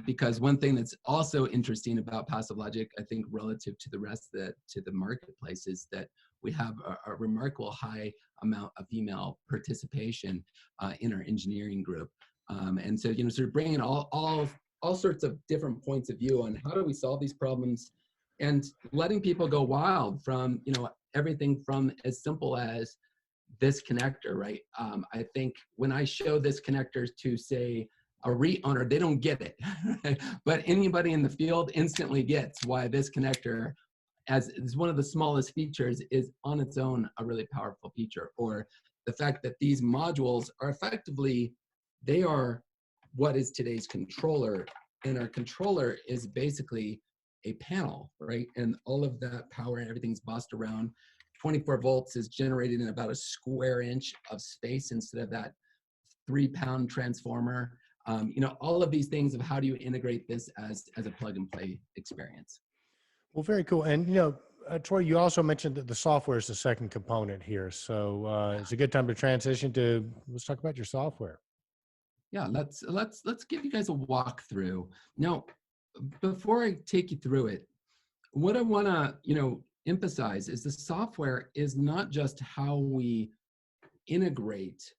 because one thing that's also interesting about Passive Logic, I think relative to the rest of the marketplace, is that we have a remarkable high amount of female participation in our engineering group. And so, you know, sort of bringing all sorts of different points of view on how do we solve these problems, and letting people go wild from, you know, everything from as simple as this connector, right? I think when I show this connector to, say, a REIT owner, they don't get it. But anybody in the field instantly gets why this connector, as is one of the smallest features, is on its own a really powerful feature. Or the fact that these modules are effectively, they are what is today's controller, and our controller is basically a panel, right? And all of that power and everything's bossed around. 24 volts is generated in about a square inch of space instead of that 3-pound transformer. You know, all of these things of how do you integrate this as a plug and play experience. Well, very cool. And, you know, Troy, you also mentioned that the software is the second component here. So it's a good time to transition to, let's talk about your software. Yeah, let's give you guys a walkthrough. Now, before I take you through it, what I want to, you know, emphasize is the software is not just how we integrate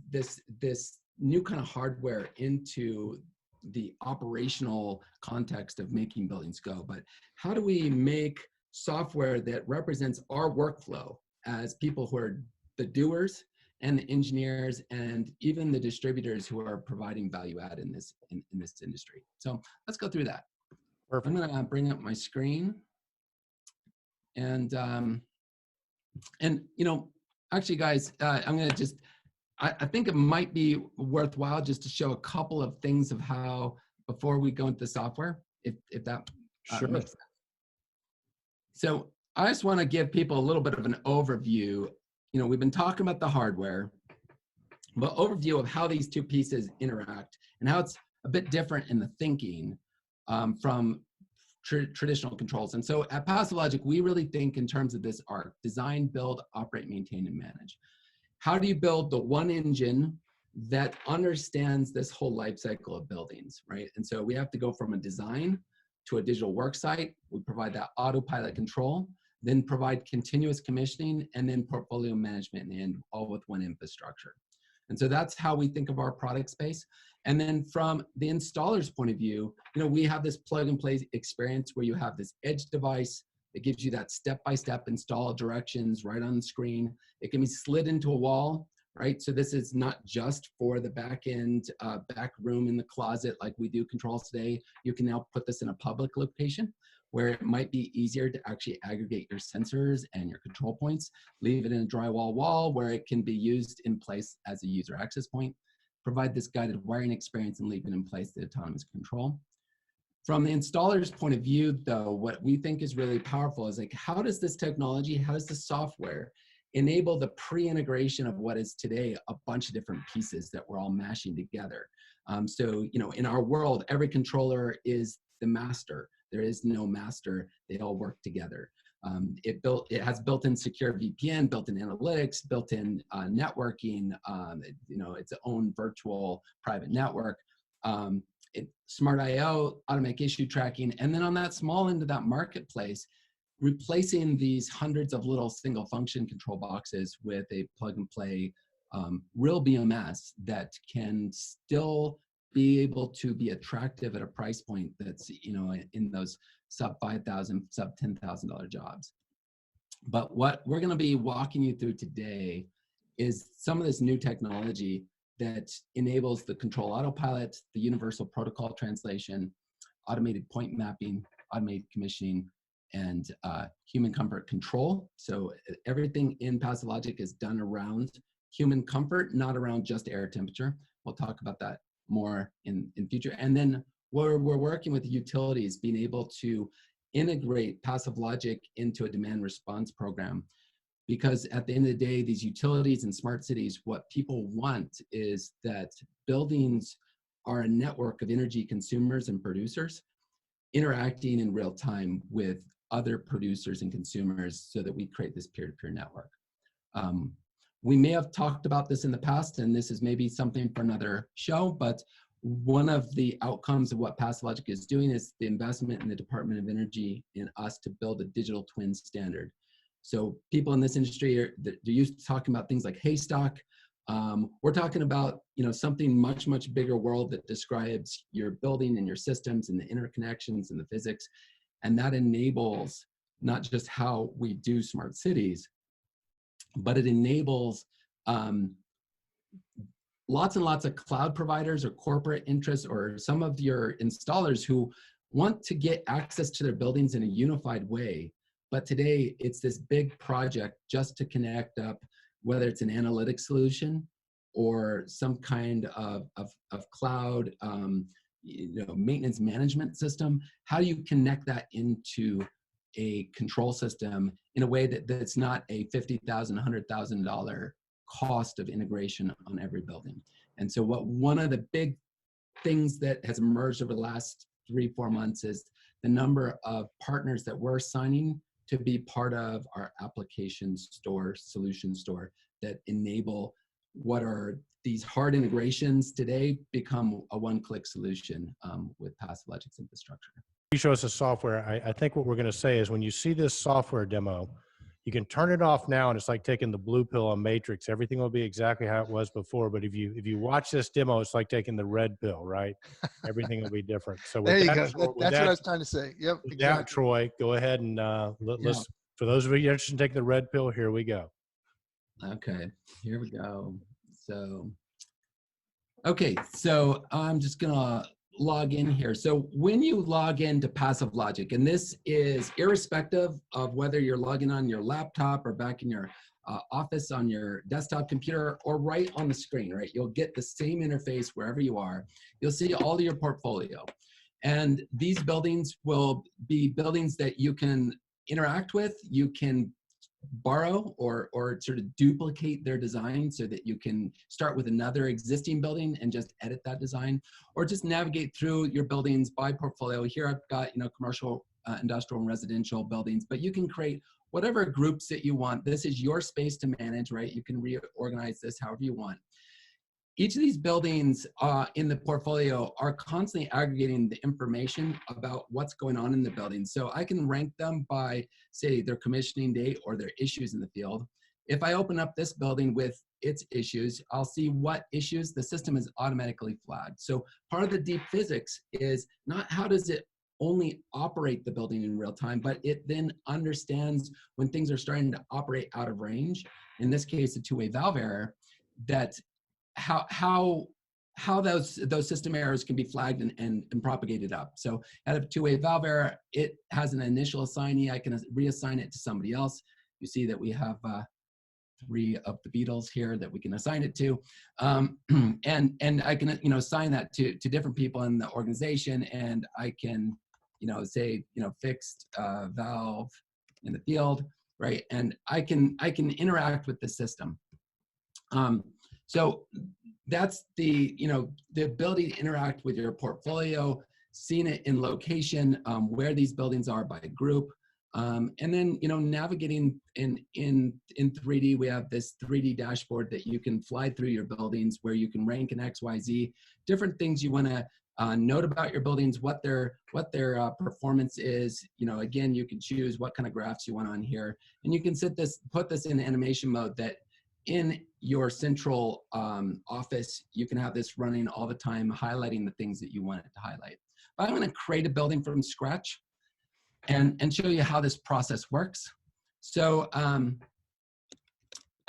this new kind of hardware into the operational context of making buildings go, but how do we make software that represents our workflow as people who are the doers and the engineers and even the distributors who are providing value add in this industry. So let's go through that. Perfect. I'm going to bring up my screen, and you know, actually, guys, I'm going to just, I think it might be worthwhile just to show a couple of things of how, before we go into the software, if that Sure. makes sense. So I just want to give people a little bit of an overview. You know, we've been talking about the hardware, but overview of how these two pieces interact and how it's a bit different in the thinking from traditional controls. And so at Passive Logic, we really think in terms of this arc: design, build, operate, maintain, and manage. How do you build the one engine that understands this whole life cycle of buildings, right? And so we have to go from a design to a digital work site. We provide that autopilot control, then provide continuous commissioning, and then portfolio management, and all with one infrastructure. And so that's how we think of our product space. And then from the installer's point of view, you know, we have this plug and play experience where you have this edge device that gives you that step-by-step install directions right on the screen. It can be slid into a wall, right? So this is not just for the back end, back room in the closet like we do controls today. You can now put this in a public location where it might be easier to actually aggregate your sensors and your control points, leave it in a drywall wall where it can be used in place as a user access point, provide this guided wiring experience, and leave it in place the autonomous control. From the installer's point of view, though, what we think is really powerful is like, how does this technology, how does the software enable the pre-integration of what is today a bunch of different pieces that we're all mashing together? So, you know, in our world, every controller is the master. There is no master. They all work together. It has built-in secure VPN, built-in analytics, built-in networking, you know, its own virtual private network. Smart IO, automatic issue tracking, and then on that small end of that marketplace, replacing these hundreds of little single function control boxes with a plug and play real BMS that can still be able to be attractive at a price point that's, you know, in those sub $5,000, sub $10,000 jobs. But what we're going to be walking you through today is some of this new technology that enables the control autopilot, the universal protocol translation, automated point mapping, automated commissioning, and human comfort control. So everything in Passive Logic is done around human comfort, not around just air temperature. We'll talk about that more in future. And then we're working with utilities, being able to integrate Passive Logic into a demand response program. Because at the end of the day, these utilities and smart cities, what people want is that buildings are a network of energy consumers and producers interacting in real time with other producers and consumers so that we create this peer-to-peer network. We may have talked about this in the past, and this is maybe something for another show, but one of the outcomes of what Passive Logic is doing is the investment in the Department of Energy in us to build a digital twin standard. So people in this industry they're used to talking about things like haystack. We're talking about something much bigger world that describes your building and your systems and the interconnections and the physics, and that enables not just how we do smart cities, but it enables lots and lots of cloud providers or corporate interests or some of your installers who want to get access to their buildings in a unified way. But today it's this big project just to connect up, whether it's an analytic solution or some kind of cloud maintenance management system. How do you connect that into a control system in a way that's not a $50,000, $100,000 cost of integration on every building? And so one of the big things that has emerged over the last 3-4 months is the number of partners that we're signing to be part of our application store, solution store, that enable what are these hard integrations today become a one-click solution with Passive Logic's infrastructure. You show us the software. I think what we're going to say is when you see this software demo, you can turn it off now, and it's like taking the blue pill on Matrix. Everything will be exactly how it was before. But if you watch this demo, it's like taking the red pill, right? Everything will be different. So with There you that, go. That's what I was trying to say. Yep, with exactly. that, Troy, go ahead and let's. For those of you interested in taking the red pill, here we go. Okay, here we go. So, okay, so I'm just gonna log in here. So when you log into Passive Logic, and this is irrespective of whether you're logging on your laptop or back in your office on your desktop computer or right on the screen, right? You'll get the same interface wherever you are. You'll see all of your portfolio. And these buildings will be buildings that you can interact with, you can borrow or sort of duplicate their design so that you can start with another existing building and just edit that design, or just navigate through your buildings by portfolio. Here I've got commercial, industrial, and residential buildings, but you can create whatever groups that you want. This is your space to manage, right? You can reorganize this however you want. Each of these buildings in the portfolio are constantly aggregating the information about what's going on in the building. So I can rank them by, say, their commissioning date or their issues in the field. If I open up this building with its issues, I'll see what issues the system is automatically flagged. So part of the deep physics is not how does it only operate the building in real time, but it then understands when things are starting to operate out of range. In this case, a two-way valve error, that how those system errors can be flagged and propagated up. So out of a two-way valve error, it has an initial assignee. I can reassign it to somebody else. You see that we have 3 of the Beatles here that we can assign it to, and I can assign that to different people in the organization, and I can say fixed valve in the field, right? And I can interact with the system. So that's the ability to interact with your portfolio, seeing it in location, where these buildings are by group, and then navigating in 3D. We have this 3D dashboard that you can fly through your buildings, where you can rank in XYZ different things you want to note about your buildings, what their performance is. Again, you can choose what kind of graphs you want on here, and you can put this in animation mode that in your central office, you can have this running all the time, highlighting the things that you want it to highlight. But I'm going to create a building from scratch and show you how this process works. So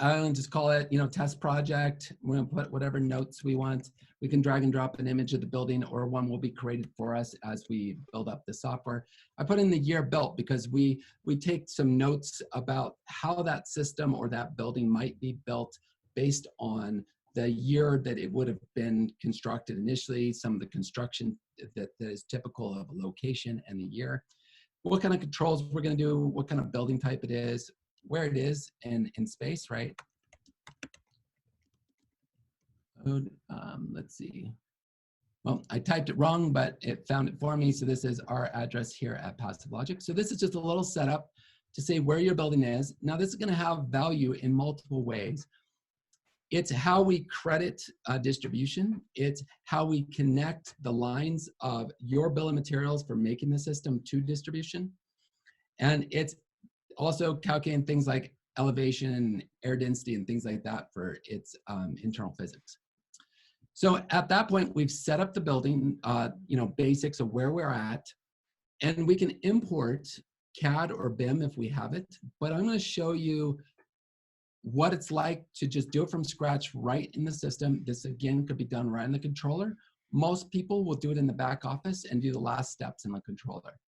I'll just call it, test project. We're going to put whatever notes we want. We can drag and drop an image of the building, or one will be created for us as we build up the software. I put in the year built because we take some notes about how that system or that building might be built based on the year that it would have been constructed initially, some of the construction that is typical of a location and the year, what kind of controls we're going to do, what kind of building type it is, where it is in space, right? Let's see. Well, I typed it wrong, but it found it for me. So this is our address here at Passive Logic. So this is just a little setup to say where your building is. Now this is going to have value in multiple ways. It's how we credit distribution. It's how we connect the lines of your bill of materials for making the system to distribution. And it's also calculating things like elevation and air density and things like that for its internal physics. So at that point, we've set up the building, basics of where we're at, and we can import CAD or BIM if we have it. But I'm going to show you what it's like to just do it from scratch right in the system. This again could be done right in the controller. Most people will do it in the back office and do the last steps in the controller.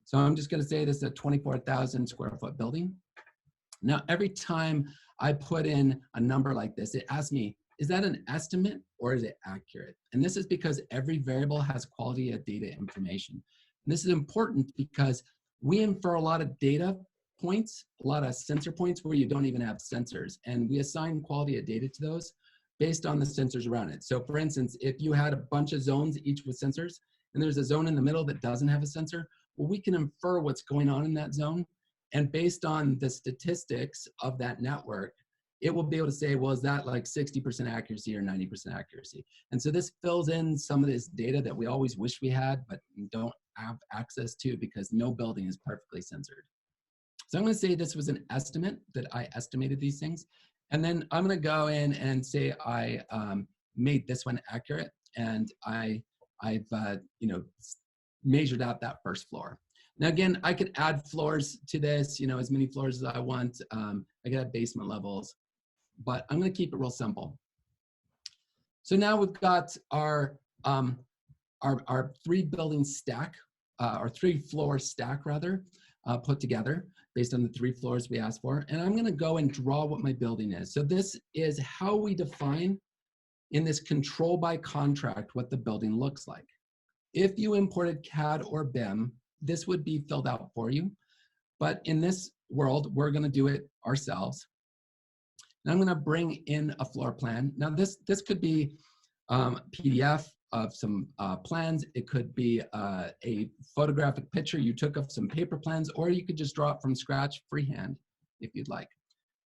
So I'm just going to say this is a 24,000 square foot building. Now, every time I put in a number like this, it asks me, is that an estimate or is it accurate? And this is because every variable has quality of data information. And this is important because we infer a lot of data points, a lot of sensor points where you don't even have sensors. And we assign quality of data to those based on the sensors around it. So for instance, if you had a bunch of zones, each with sensors, and there's a zone in the middle that doesn't have a sensor, well, we can infer what's going on in that zone. And based on the statistics of that network, it will be able to say, well, is that like 60% accuracy or 90% accuracy? And so this fills in some of this data that we always wish we had, but don't have access to because no building is perfectly censored. So I'm going to say this was an estimate, that I estimated these things. And then I'm going to go in and say I made this one accurate, and I've measured out that first floor. Now again, I could add floors to this, as many floors as I want. I could have basement levels, but I'm going to keep it real simple. So now we've got our 3-building stack, or 3-floor stack rather, put together based on the 3 floors we asked for. And I'm going to go and draw what my building is. So this is how we define in this control by contract what the building looks like. If you imported CAD or BIM, this would be filled out for you. But in this world, we're going to do it ourselves. And I'm going to bring in a floor plan. Now this could be PDF of some plans. It could be a photographic picture you took of some paper plans, or you could just draw it from scratch freehand if you'd like.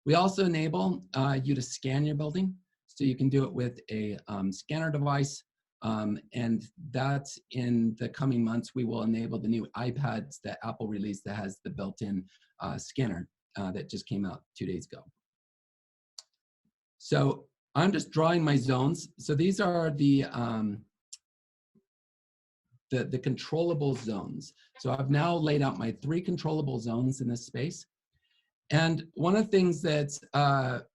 We also enable you to scan your building. So you can do it with a scanner device. And that in the coming months, we will enable the new iPads that Apple released that has the built-in scanner that just came out 2 days ago. So I'm just drawing my zones. So these are the controllable zones. So I've now laid out my 3 controllable zones in this space. And one of the things that's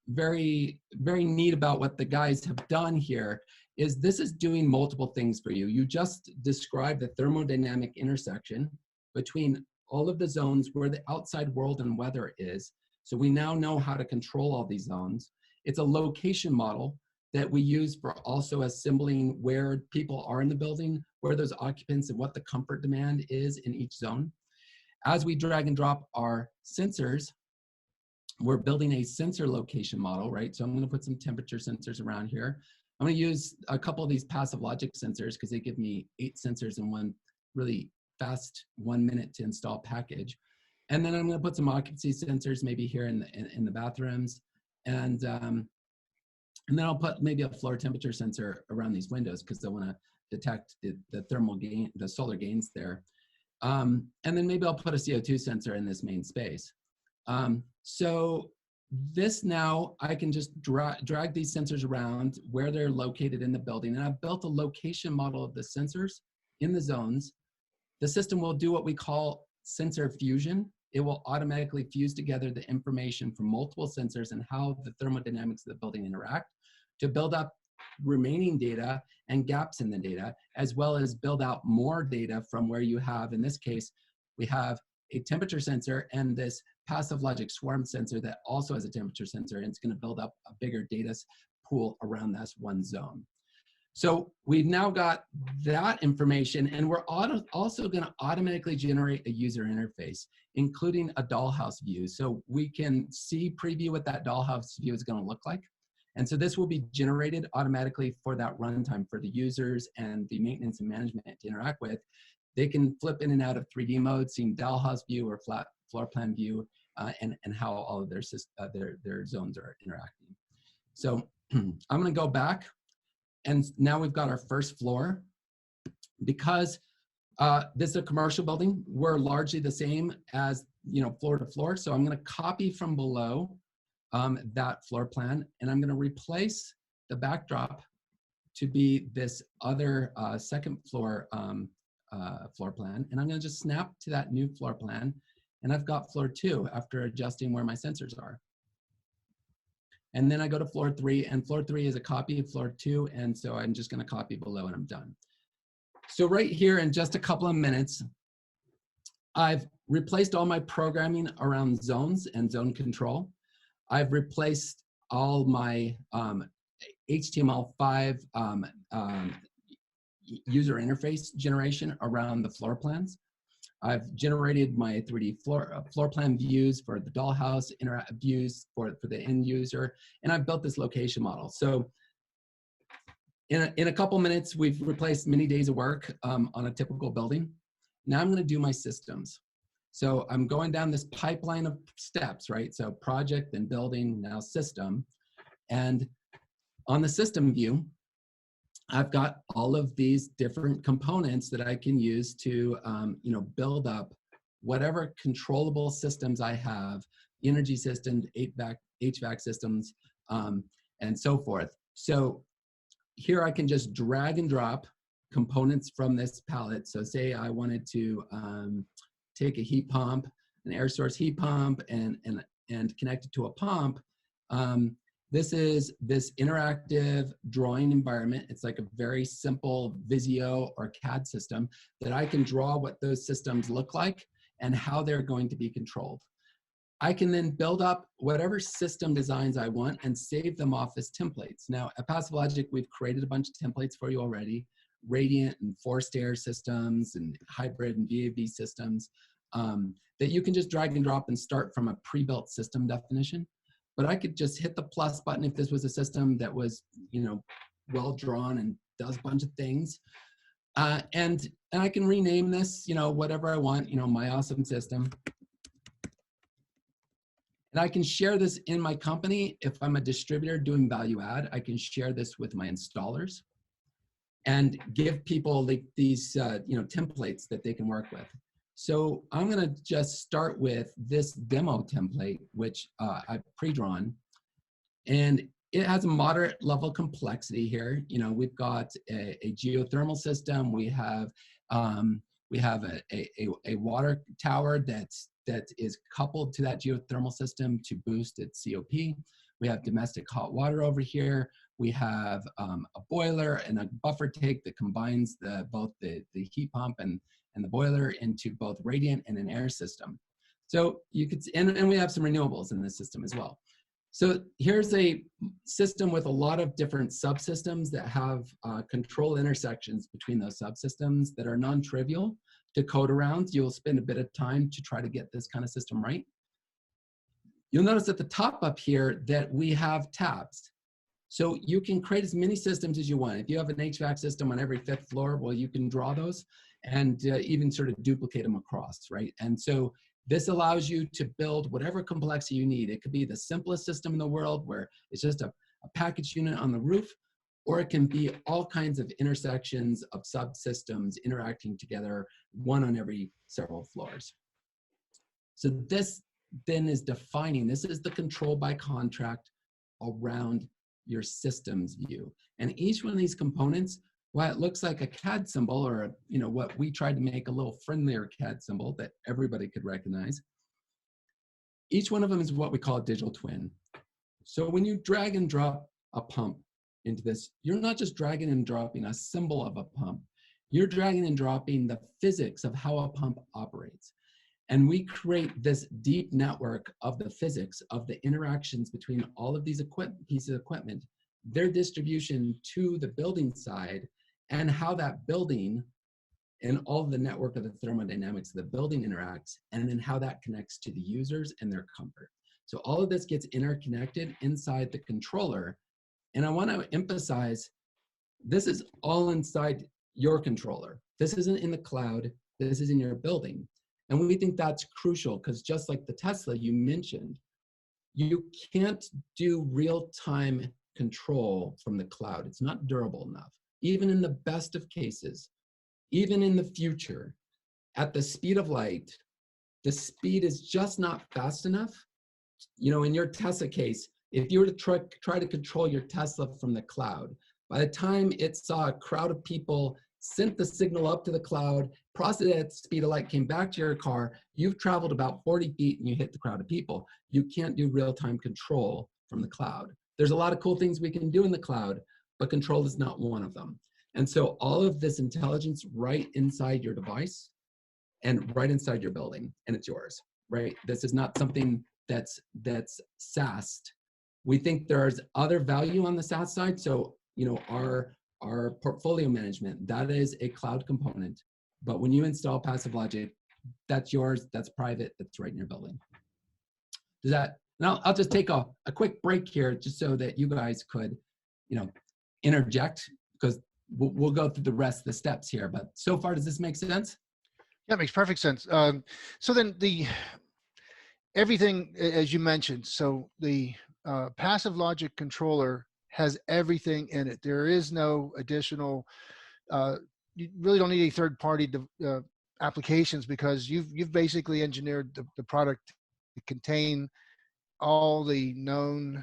very, very neat about what the guys have done here is this is doing multiple things for you. You just described the thermodynamic intersection between all of the zones where the outside world and weather is. So we now know how to control all these zones. It's a location model that we use for also assembling where people are in the building, where there's occupants, and what the comfort demand is in each zone. As we drag and drop our sensors, we're building a sensor location model, right? So I'm going to put some temperature sensors around here. I'm going to use a couple of these passive logic sensors because they give me 8 sensors in one really fast 1 minute to install package. And then I'm going to put some occupancy sensors maybe here in the bathrooms. And then I'll put maybe a floor temperature sensor around these windows because I want to detect the thermal gain, the solar gains there. And then maybe I'll put a CO2 sensor in this main space. So this now, I can just drag these sensors around where they're located in the building. And I've built a location model of the sensors in the zones. The system will do what we call sensor fusion. it will automatically fuse together the information from multiple sensors and how the thermodynamics of the building interact to build up remaining data and gaps in the data, as well as build out more data from where you have, in this case, we have a temperature sensor and this passive logic swarm sensor that also has a temperature sensor, and it's going to build up a bigger data pool around this one zone. So we've now got that information, and we're also going to automatically generate a user interface, including a dollhouse view. So we can see preview what that dollhouse view is going to look like. And so this will be generated automatically for that runtime for the users and the maintenance and management to interact with. They can flip in and out of 3D mode, seeing dollhouse view or flat floor plan view, and how all of their zones are interacting. So I'm going to go back, and now we've got our first floor. Because this is a commercial building, we're largely the same as, floor to floor. So I'm going to copy from below that floor plan, and I'm going to replace the backdrop to be this other second floor floor plan, and I'm going to just snap to that new floor plan, and I've got floor 2 after adjusting where my sensors are. And then I go to floor 3, and floor 3 is a copy of floor 2, and so I'm just going to copy below, and I'm done. So right here in just a couple of minutes, I've replaced all my programming around zones and zone control. I've replaced all my HTML5 user interface generation around the floor plans. I've generated my 3D floor plan views for the dollhouse, views for the end user, and I've built this location model. So in a couple minutes, we've replaced many days of work on a typical building. Now I'm going to do my systems. So I'm going down this pipeline of steps, right? So project, then building, now system. And on the system view, I've got all of these different components that I can use to, build up whatever controllable systems I have, energy systems, HVAC systems, and so forth. So here I can just drag and drop components from this palette. So say I wanted to take a heat pump, an air source heat pump, and connect it to a pump. This is this interactive drawing environment. It's like a very simple Visio or CAD system that I can draw what those systems look like and how they're going to be controlled. I can then build up whatever system designs I want and save them off as templates. Now, at Passive Logic, we've created a bunch of templates for you already, radiant and forced air systems and hybrid and VAV systems that you can just drag and drop and start from a pre-built system definition. But I could just hit the plus button if this was a system that was, well drawn and does a bunch of things. And I can rename this, whatever I want, my awesome system. And I can share this in my company. If I'm a distributor doing value add, I can share this with my installers and give people these, templates that they can work with. So I'm going to just start with this demo template, which I've pre-drawn, and it has a moderate level complexity here. We've got a geothermal system. We have a water tower that is coupled to that geothermal system to boost its COP. We have domestic hot water over here. We have a boiler and a buffer tank that combines both the heat pump and the boiler into both radiant and an air system. So you could, and we have some renewables in this system as well. So here's a system with a lot of different subsystems that have control intersections between those subsystems that are non-trivial to code around. You'll spend a bit of time to try to get this kind of system right. You'll notice at the top up here that we have tabs. So you can create as many systems as you want. If you have an HVAC system on every 5th floor, well, you can draw those and even sort of duplicate them across, right? And so this allows you to build whatever complexity you need. It could be the simplest system in the world where it's just a package unit on the roof, or it can be all kinds of intersections of subsystems interacting together, one on every several floors. So this then is defining, this is the control by contract around your systems view. And each one of these components, while it looks like a CAD symbol or what we tried to make a little friendlier CAD symbol that everybody could recognize, Each one of them is what we call a digital twin. So when you drag and drop a pump into this, you're not just dragging and dropping a symbol of a pump. You're dragging and dropping the physics of how a pump operates. And we create this deep network of the physics of the interactions between all of these pieces of equipment, their distribution to the building side, and how that building and all of the network of the thermodynamics of the building interacts, and then how that connects to the users and their comfort. So all of this gets interconnected inside the controller. And I want to emphasize, this is all inside your controller. This isn't in the cloud, this is in your building. And we think that's crucial because just like the Tesla you mentioned, you can't do real-time control from the cloud. It's not durable enough. Even in the best of cases, even in the future, at the speed of light, the speed is just not fast enough. You know, in your Tesla case, if you were to try to control your Tesla from the cloud, by the time it saw a crowd of people, sent the signal up to the cloud, processed it at the speed of light, came back to your car, you've traveled about 40 feet and you hit the crowd of people. You can't do real-time control from the cloud. There's a lot of cool things we can do in the cloud, but control is not one of them. And so all of this intelligence right inside your device and right inside your building, and it's yours, right? This is not something that's SaaSed. We think there's other value on the SaaS side. So, you know, our portfolio management, that is a cloud component. But when you install Passive Logic, that's yours, that's private, that's right in your building. Does that, and I'll just take a quick break here just so that you guys could, you know, interject, because we'll go through the rest of the steps here. But so far, does this make sense? Yeah, it makes perfect sense. So then everything, as you mentioned, so the Passive Logic controller has everything in it. There is no additional, you really don't need any third-party applications because you've basically engineered the product to contain all the known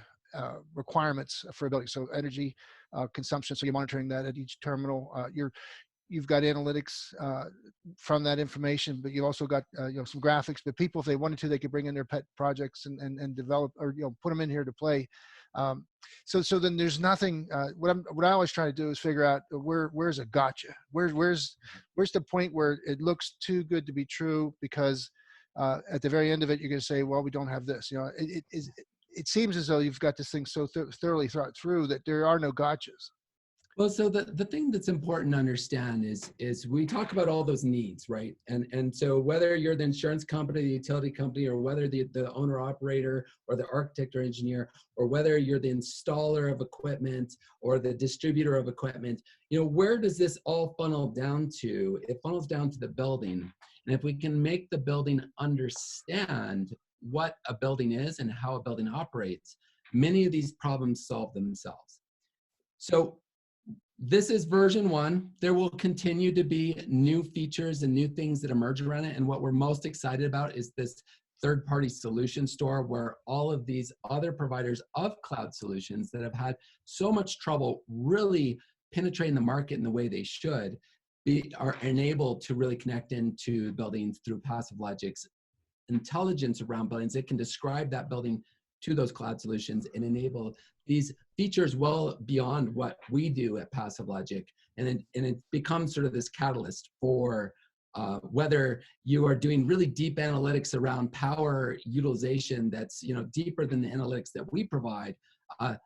requirements for a building. So energy consumption, so you're monitoring that at each terminal. You've got analytics from that information, but you've also got you know, some graphics. But people, if they wanted to, they could bring in their pet projects and develop, or you know, put them in here to play. So then there's nothing. What I always try to do is figure out where's a gotcha. Where's the point where it looks too good to be true, because at the very end of it, you're going to say, well, we don't have this. You know, it seems as though you've got this thing so thoroughly thought through that there are no gotchas. Well, so the thing that's important to understand is we talk about all those needs, right? And so whether you're the insurance company, the utility company, or whether the owner operator or the architect or engineer, or whether you're the installer of equipment or the distributor of equipment, you know, where does this all funnel down to? It funnels down to the building. And if we can make the building understand what a building is and how a building operates, many of these problems solve themselves. So this is version 1. There will continue to be new features and new things that emerge around it. And what we're most excited about is this third-party solution store, where all of these other providers of cloud solutions that have had so much trouble really penetrating the market in the way they should are enabled to really connect into buildings through Passive Logic's intelligence around buildings. It can describe that building to those cloud solutions and enable these features well beyond what we do at Passive Logic. And it becomes sort of this catalyst for whether you are doing really deep analytics around power utilization that's, you know, deeper than the analytics that we provide.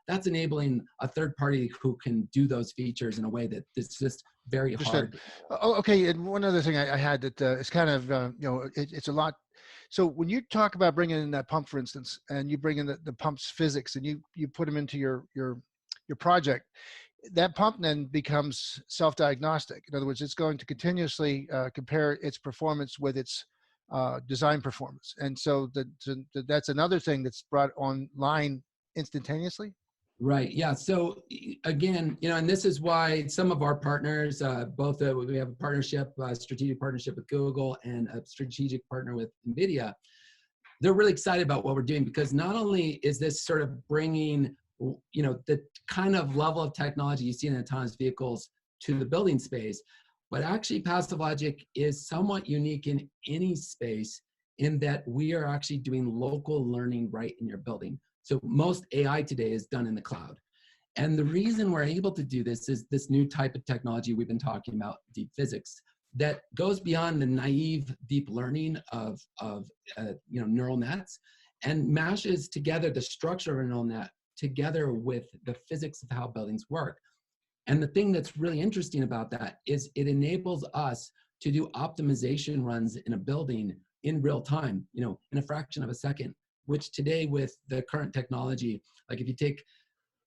That's enabling a third party who can do those features in a way that it's just very hard. Oh, okay, and one other thing I had that is kind of, you know, it's a lot. So when you talk about bringing in that pump, for instance, and you bring in the pump's physics and you put them into your project, that pump then becomes self-diagnostic. In other words, it's going to continuously compare its performance with its design performance. And so that's another thing that's brought online instantaneously. Right. Yeah. So again, you know, and this is why some of our partners, we have a partnership, strategic partnership with Google and a strategic partner with NVIDIA. They're really excited about what we're doing, because not only is this sort of bringing, you know, the kind of level of technology you see in autonomous vehicles to the building space, but actually Passive Logic is somewhat unique in any space in that we are actually doing local learning right in your building. So most AI today is done in the cloud. And the reason we're able to do this is this new type of technology we've been talking about, deep physics, that goes beyond the naive deep learning of neural nets and mashes together the structure of a neural net together with the physics of how buildings work. And the thing that's really interesting about that is it enables us to do optimization runs in a building in real time, in a fraction of a second, which today with the current technology, like if you take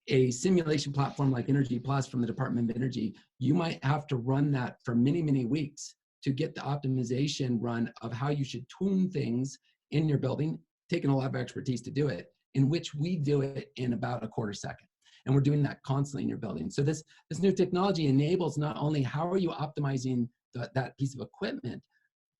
a simulation platform like Energy Plus from the Department of Energy, you might have to run that for many, many weeks to get the optimization run of how you should tune things in your building, taking a lot of expertise to do it, in which we do it in about a quarter second. And we're doing that constantly in your building. So this new technology enables not only how are you optimizing that piece of equipment,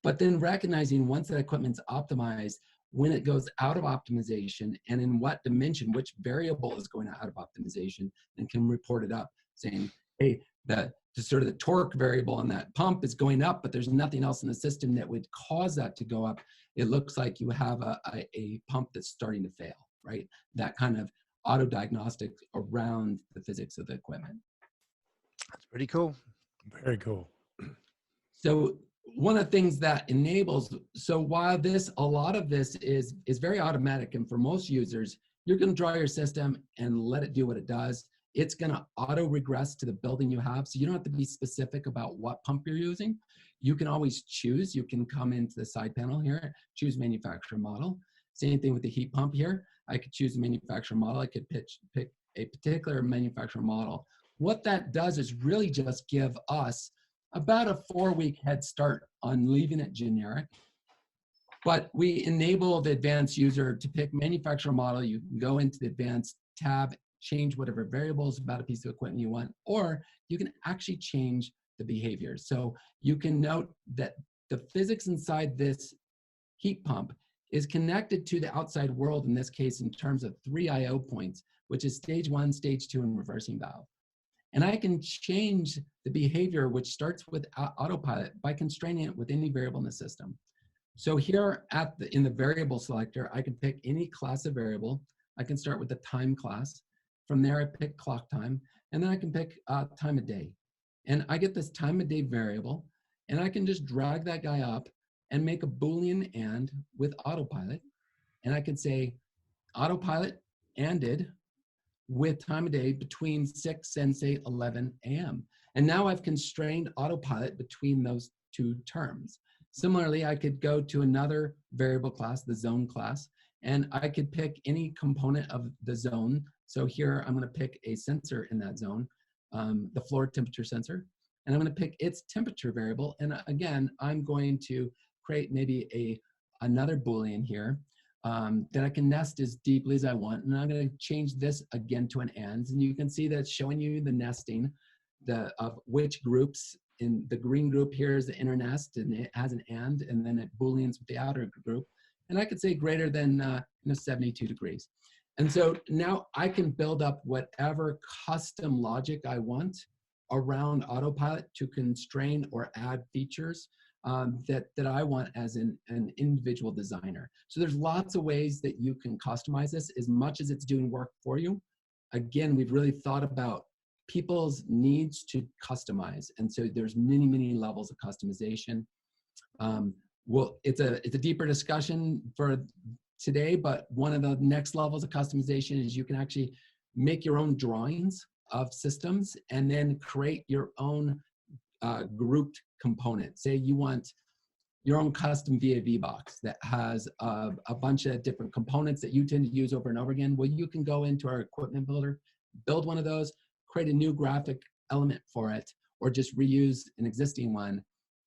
but then recognizing once that equipment's optimized, when it goes out of optimization and in what dimension, which variable is going out of optimization, and can report it up saying, hey, the sort of the torque variable on that pump is going up, but there's nothing else in the system that would cause that to go up. It looks like you have a pump that's starting to fail, right? That kind of auto diagnostic around the physics of the equipment. That's pretty cool. Very cool. So one of the things that enables, so while a lot of this is very automatic, and for most users, you're going to draw your system and let it do what it does. It's going to auto regress to the building you have. So you don't have to be specific about what pump you're using. You can always choose. You can come into the side panel here, choose manufacturer model. Same thing with the heat pump here. I could choose a manufacturer model. I could pick a particular manufacturer model. What that does is really just give us about a 4-week head start on leaving it generic. But we enable the advanced user to pick manufacturer model. You can go into the advanced tab, change whatever variables about a piece of equipment you want, or you can actually change the behavior. So you can note that the physics inside this heat pump is connected to the outside world, in this case, in terms of 3 I/O points, which is stage 1, stage 2, and reversing valve. And I can change the behavior, which starts with autopilot, by constraining it with any variable in the system. So here in the variable selector, I can pick any class of variable. I can start with the time class. From there, I pick clock time, and then I can pick time of day. And I get this time of day variable, and I can just drag that guy up and make a Boolean AND with autopilot. And I can say autopilot ANDed with time of day between 6 and say 11 a.m. And now I've constrained autopilot between those two terms. Similarly, I could go to another variable class, the zone class, and I could pick any component of the zone. So here I'm going to pick a sensor in that zone, the floor temperature sensor, and I'm going to pick its temperature variable. And again, I'm going to create maybe another Boolean here that I can nest as deeply as I want. And I'm going to change this again to an AND. And you can see that it's showing you the nesting of which groups. In the green group here is the inner nest, and it has an AND, and then it Booleans with the outer group. And I could say greater than 72 degrees. And so now I can build up whatever custom logic I want around autopilot to constrain or add features that I want as an individual designer. So there's lots of ways that you can customize this as much as it's doing work for you. Again, we've really thought about people's needs to customize. And so there's many, many levels of customization. Well, it's a deeper discussion for today, but one of the next levels of customization is you can actually make your own drawings of systems and then create your own grouped component. Say you want your own custom VAV box that has a bunch of different components that you tend to use over and over again. Well, you can go into our equipment builder, build one of those, create a new graphic element for it, or just reuse an existing one,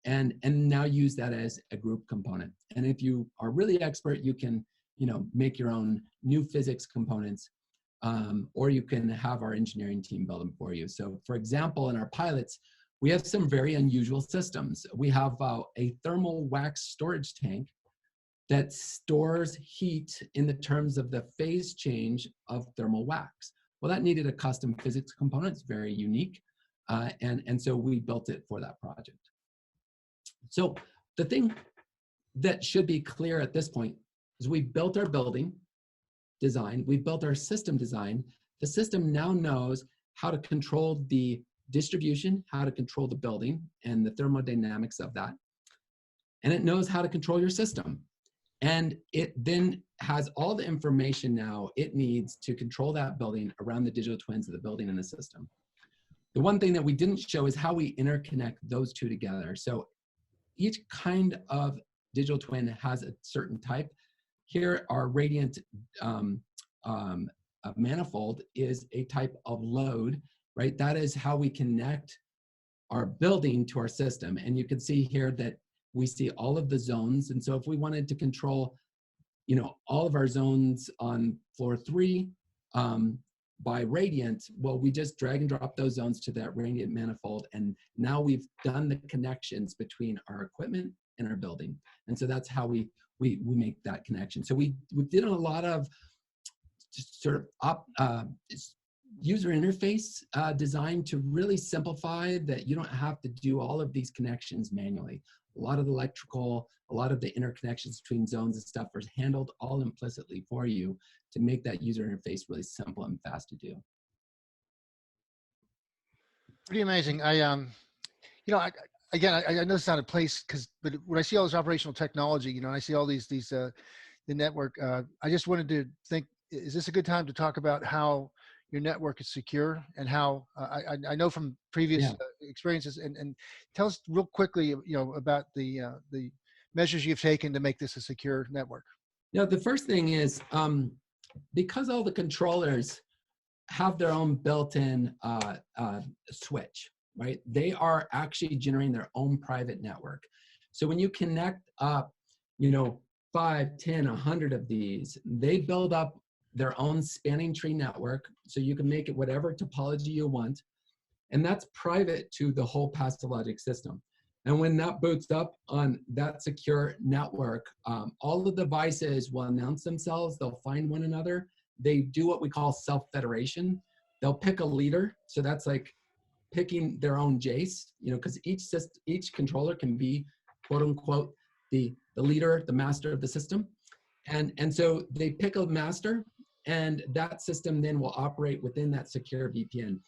and now use that as a group component. And if you are really expert, you can make your own new physics components, or you can have our engineering team build them for you. So for example, in our pilots, we have some very unusual systems. We have a thermal wax storage tank that stores heat in the terms of the phase change of thermal wax. Well, that needed a custom physics component. It's very unique. And so we built it for that project. So the thing that should be clear at this point is we built our building design, we built our system design. The system now knows how to control the distribution, how to control the building and the thermodynamics of that. And it knows how to control your system. And it then has all the information now it needs to control that building around the digital twins of the building and the system. The one thing that we didn't show is how we interconnect those two together. So each kind of digital twin has a certain type. Here, our radiant manifold is a type of load, right? That is how we connect our building to our system. And you can see here that we see all of the zones. And so if we wanted to control, all of our zones on floor 3 by radiant, well, we just drag and drop those zones to that radiant manifold. And now we've done the connections between our equipment and our building. And so that's how we make that connection. So we did a lot of just sort of user interface design to really simplify that you don't have to do all of these connections manually. A lot of the electrical, a lot of the interconnections between zones and stuff are handled all implicitly for you to make that user interface really simple and fast to do. Pretty amazing. I know it's not a place but when I see all this operational technology, and I see all these the network, I just wanted to think, is this a good time to talk about how your network is secure and how I know from previous experiences, and tell us real quickly, about the measures you've taken to make this a secure network. Yeah, the first thing is because all the controllers have their own built-in switch, right? They are actually generating their own private network. So when you connect up, 5, 10, 100 of these, they build up their own spanning tree network. So you can make it whatever topology you want. And that's private to the whole passive logic system. And when that boots up on that secure network, all the devices will announce themselves. They'll find one another. They do what we call self-federation. They'll pick a leader. So that's like picking their own Jace, because each controller can be, quote unquote, the leader, the master of the system. And so they pick a master, and that system then will operate within that secure VPN.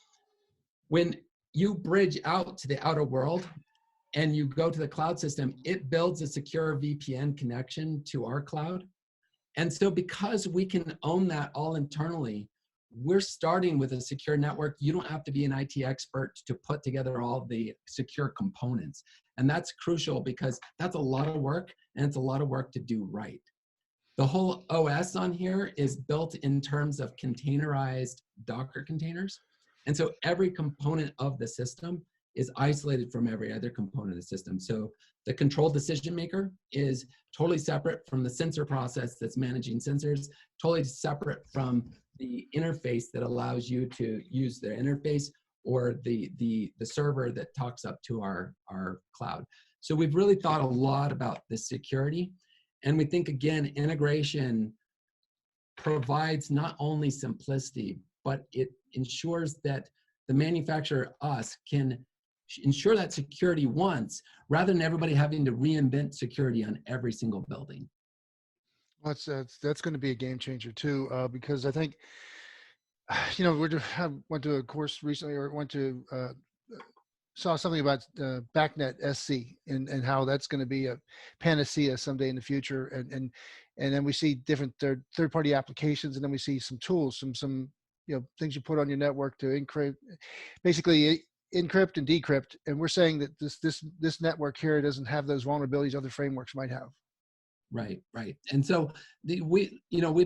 When you bridge out to the outer world and you go to the cloud system, it builds a secure VPN connection to our cloud. And so because we can own that all internally, we're starting with a secure network. You don't have to be an IT expert to put together all the secure components. And that's crucial because that's a lot of work, and it's a lot of work to do right. The whole OS on here is built in terms of containerized Docker containers. And so every component of the system is isolated from every other component of the system. So the control decision maker is totally separate from the sensor process that's managing sensors, totally separate from the interface that allows you to use the interface or the server that talks up to our cloud. So we've really thought a lot about the security. And we think, again, integration provides not only simplicity, but it ensures that the manufacturer, us, can ensure that security once, rather than everybody having to reinvent security on every single building. Well, that's going to be a game changer too, because I think, I went to a course recently, or saw something about BACnet SC and how that's going to be a panacea someday in the future. And then we see different third-party applications, and then we see some tools, some things you put on your network to basically encrypt and decrypt. And we're saying that this network here doesn't have those vulnerabilities other frameworks might have. Right. And so we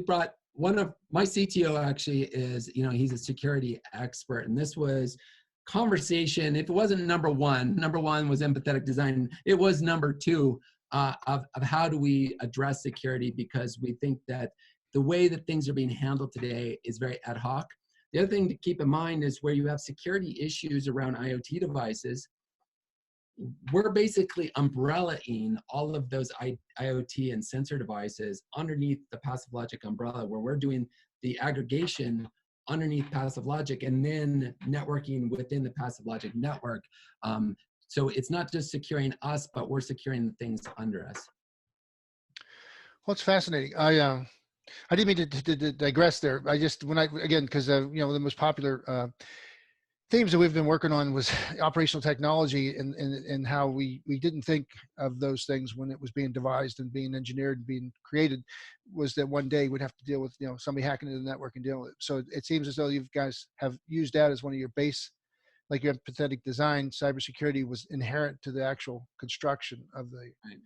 brought one of my CTO actually is, he's a security expert, and this was conversation. If it wasn't number one was empathetic design. It was number 2 of how do we address security, because we think that the way that things are being handled today is very ad hoc. The other thing to keep in mind is where you have security issues around IoT devices, we're basically umbrellaing all of those IoT and sensor devices underneath the passive logic umbrella, where we're doing the aggregation underneath passive logic and then networking within the passive logic network. So it's not just securing us, but we're securing the things under us. Well, it's fascinating. I didn't mean to digress there. I just, again, because, you know, the most popular themes that we've been working on was operational technology and how we didn't think of those things when it was being devised and being engineered and being created, was that one day we'd have to deal with, you know, somebody hacking into the network and dealing with it. So it seems as though you guys have used that as one of your base, like your empathetic design. Cybersecurity was inherent to the actual construction of the. Right.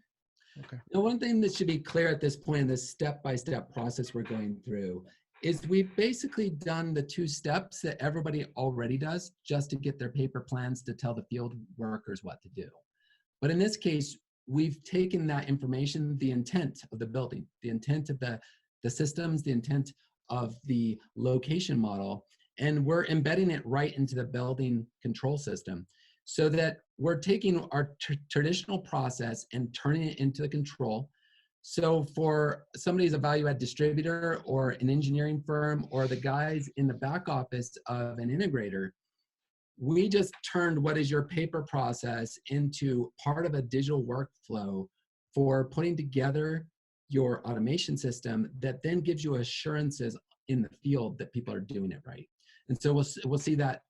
Okay. Now, one thing that should be clear at this point in this step-by-step process we're going through is we've basically done the 2 steps that everybody already does just to get their paper plans to tell the field workers what to do. But in this case, we've taken that information, the intent of the building, the intent of the systems, the intent of the location model, and we're embedding it right into the building control system, so that we're taking our traditional process and turning it into the control. So for somebody who's a value-add distributor or an engineering firm or the guys in the back office of an integrator, we just turned what is your paper process into part of a digital workflow for putting together your automation system that then gives you assurances in the field that people are doing it right. And so we'll see that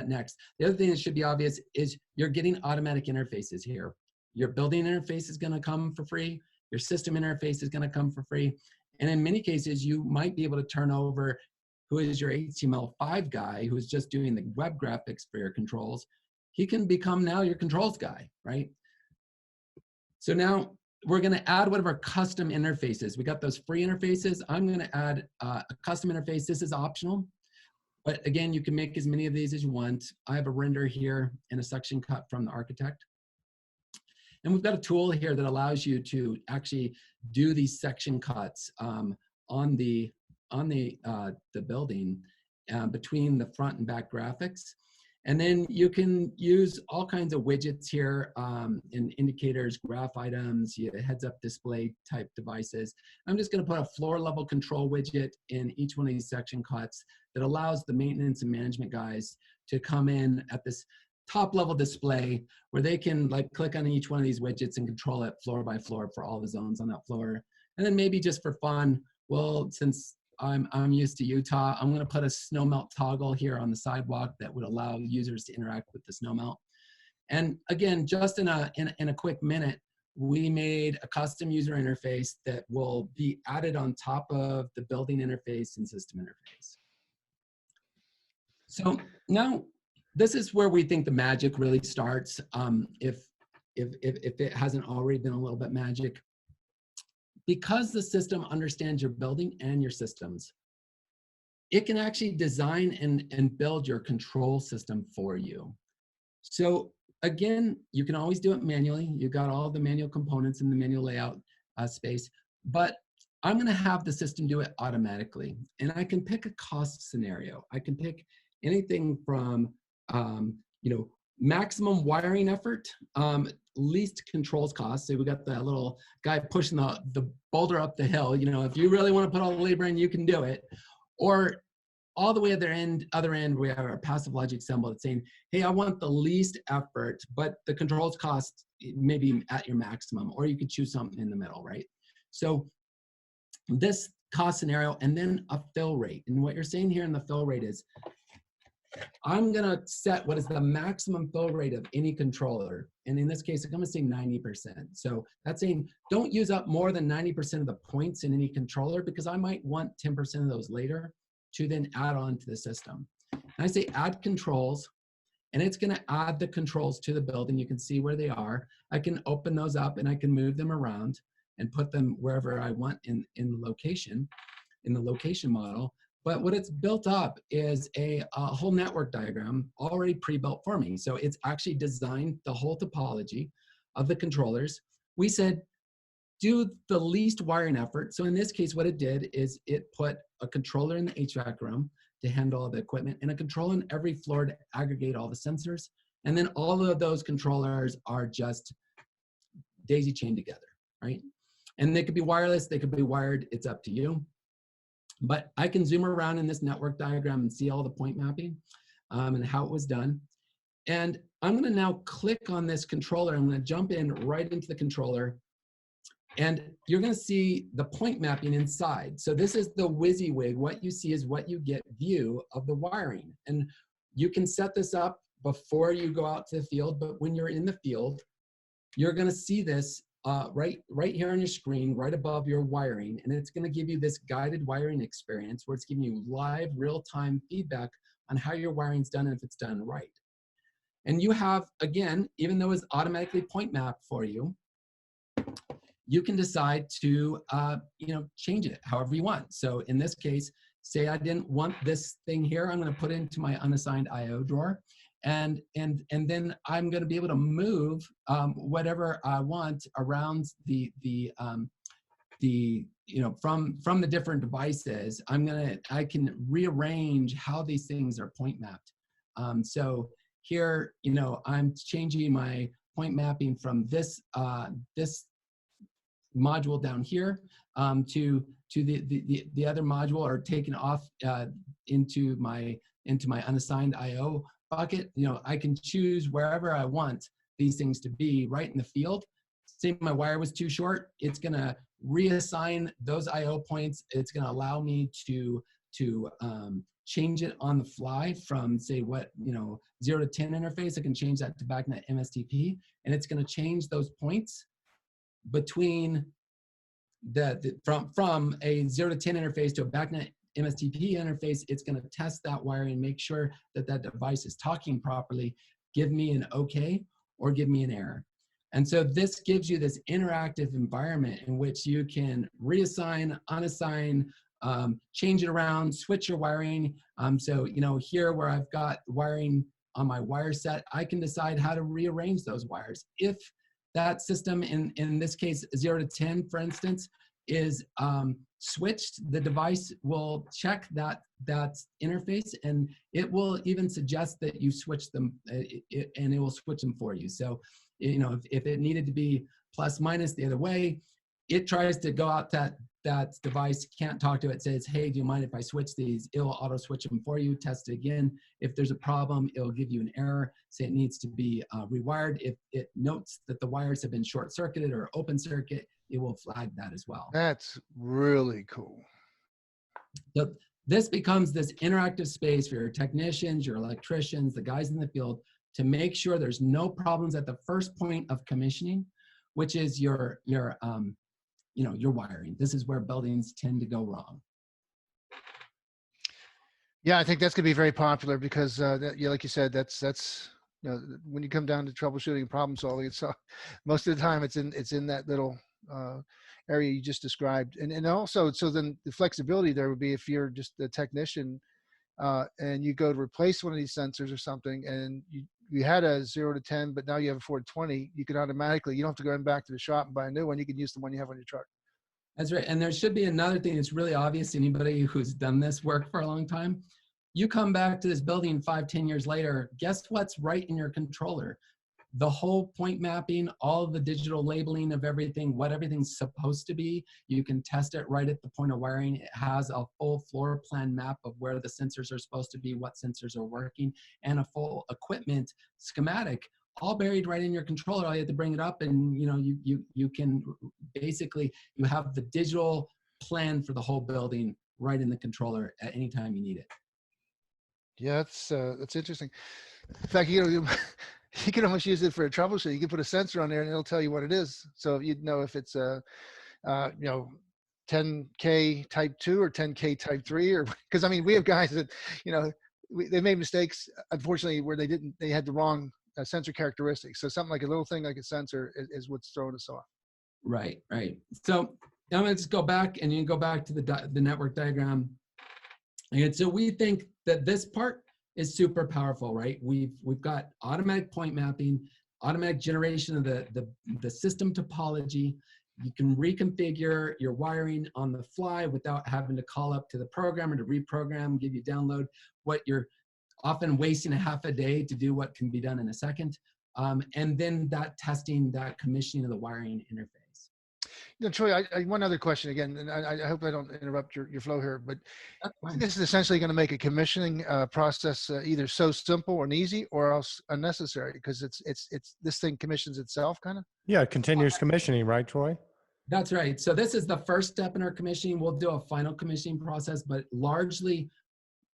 next. The other thing that should be obvious is you're getting automatic interfaces here. Your building interface is going to come for free. Your system interface is going to come for free. And in many cases, you might be able to turn over who is your HTML5 guy who's just doing the web graphics for your controls. He can become now your controls guy, right? So now we're going to add one of our custom interfaces. We got those free interfaces. I'm going to add a custom interface. This is optional. But again, you can make as many of these as you want. I have a render here and a section cut from the architect. And we've got a tool here that allows you to actually do these section cuts on the building between the front and back graphics. And then you can use all kinds of widgets here, in indicators, graph items, heads-up display type devices. I'm just going to put a floor level control widget in each one of these section cuts that allows the maintenance and management guys to come in at this top level display where they can like click on each one of these widgets and control it floor by floor for all the zones on that floor. And then maybe just for fun, well, since I'm used to Utah, I'm going to put a snow melt toggle here on the sidewalk that would allow users to interact with the snow melt. And again, just in a quick minute, we made a custom user interface that will be added on top of the building interface and system interface. So now this is where we think the magic really starts. If it hasn't already been a little bit magic. Because the system understands your building and your systems, it can actually design and build your control system for you. So again, you can always do it manually. You got all the manual components in the manual layout space, but I'm going to have the system do it automatically. And I can pick a cost scenario. I can pick anything from, maximum wiring effort, least controls cost. So we got the little guy pushing the boulder up the hill. If you really want to put all the labor in, you can do it. Or all the way at the other end, we have our passive logic symbol that's saying, hey, I want the least effort, but the controls cost maybe at your maximum, or you could choose something in the middle, right? So this cost scenario, and then a fill rate. And what you're saying here in the fill rate is, I'm going to set what is the maximum fill rate of any controller. And in this case, I'm going to say 90%. So that's saying don't use up more than 90% of the points in any controller, because I might want 10% of those later to then add on to the system. And I say add controls, and it's going to add the controls to the building. You can see where they are. I can open those up and I can move them around and put them wherever I want in the location model. But what it's built up is a whole network diagram already pre-built for me. So it's actually designed the whole topology of the controllers. We said, do the least wiring effort. So in this case, what it did is it put a controller in the HVAC room to handle all the equipment, and a controller in every floor to aggregate all the sensors. And then all of those controllers are just daisy chained together, right? And they could be wireless, they could be wired, it's up to you. But I can zoom around in this network diagram and see all the point mapping and how it was done. And I'm going to now click on this controller. I'm going to jump in right into the controller. And you're going to see the point mapping inside. So this is the WYSIWYG. What you see is what you get view of the wiring. And you can set this up before you go out to the field, but when you're in the field, you're going to see this right here on your screen, right above your wiring. And it's going to give you this guided wiring experience where it's giving you live, real-time feedback on how your wiring's done and if it's done right. And you have, again, even though it's automatically point mapped for you, you can decide to change it however you want. So in this case, say I didn't want this thing here, I'm going to put it into my unassigned IO drawer, and then I'm going to be able to move whatever I want around from the different devices. I can rearrange how these things are point mapped. So here, I'm changing my point mapping from this module down here to the other module, or taken off into my unassigned IO bucket. I can choose wherever I want these things to be right in the field. Say my wire was too short, it's gonna reassign those IO points. It's gonna allow me to change it on the fly from, say, 0 to 10 interface. I can change that to BACnet MSTP, and it's gonna change those points between from a 0 to 10 interface to a BACnet MSTP interface. It's going to test that wiring and make sure that that device is talking properly, give me an okay or give me an error. And so this gives you this interactive environment in which you can reassign, unassign, change it around, switch your wiring. So here where I've got wiring on my wire set, I can decide how to rearrange those wires. If that system, in this case 0 to 10, for instance, is switched, the device will check that interface, and it will even suggest that you switch them, and it will switch them for you. So, if it needed to be plus minus the other way, it tries to go out that device, can't talk to it, says, hey, do you mind if I switch these? It'll auto switch them for you, test it again. If there's a problem, it'll give you an error, say it needs to be rewired. If it notes that the wires have been short circuited or open circuit, it will flag that as well. That's really cool. So this becomes this interactive space for your technicians, your electricians, the guys in the field, to make sure there's no problems at the first point of commissioning, which is your wiring. This is where buildings tend to go wrong. Yeah, I think that's going to be very popular because, like you said, that's when you come down to troubleshooting and problem solving, it's most of the time it's in that little area you just described, and also, so then the flexibility there would be if you're just a technician and you go to replace one of these sensors or something, and you had a 0 to 10, but now you have a 4 to 20, you can automatically, you don't have to go back to the shop and buy a new one. You can use the one you have on your truck. That's right. And there should be another thing that's really obvious to anybody who's done this work for a long time. You come back to this building 5-10 years later, guess what's right in your controller? The whole point mapping, all of the digital labeling of everything, what everything's supposed to be. You can test it right at the point of wiring. It has a full floor plan map of where the sensors are supposed to be, what sensors are working, and a full equipment schematic, all buried right in your controller. All you have to bring it up, and you can basically, you have the digital plan for the whole building right in the controller at any time you need it. Yeah, that's interesting. In fact, you can almost use it for a troubleshoot. You can put a sensor on there and it'll tell you what it is. So you'd know if it's a 10K type 2 or 10K type 3, or because I mean we have guys that they made mistakes, unfortunately, where they had the wrong sensor characteristics. So something like a little thing like a sensor is what's throwing us off. Right. So I'm going to just go back, and you can go back to the network diagram. And so we think that this part is super powerful, right? We've got automatic point mapping, automatic generation of the system topology. You can reconfigure your wiring on the fly without having to call up to the programmer to reprogram, give you download what you're often wasting a half a day to do what can be done in a second. And then that testing, that commissioning of the wiring interface. Troy, one other question again, and I hope I don't interrupt your flow here, but this is essentially going to make a commissioning process either so simple and easy, or else unnecessary, because it's this thing commissions itself, kind of. Yeah, continuous commissioning, right, Troy? That's right. So this is the first step in our commissioning. We'll do a final commissioning process, but largely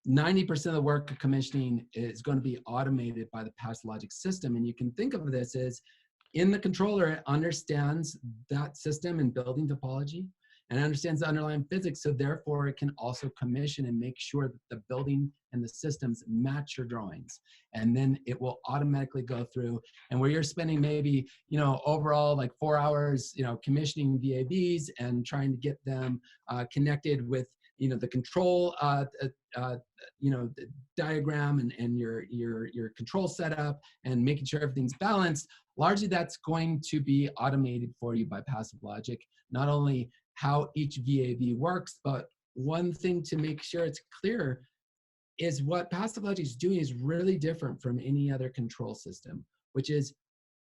90% of the work of commissioning is going to be automated by the Passive Logic system. And you can think of this as in the controller, it understands that system and building topology and understands the underlying physics. So therefore it can also commission and make sure that the building and the systems match your drawings. And then it will automatically go through, and where you're spending maybe, overall like 4 hours, commissioning VAVs and trying to get them connected with, the control, the diagram and your control setup and making sure everything's balanced. Largely that's going to be automated for you by Passive Logic. Not only how each VAV works, but one thing to make sure it's clear is what Passive Logic is doing is really different from any other control system, which is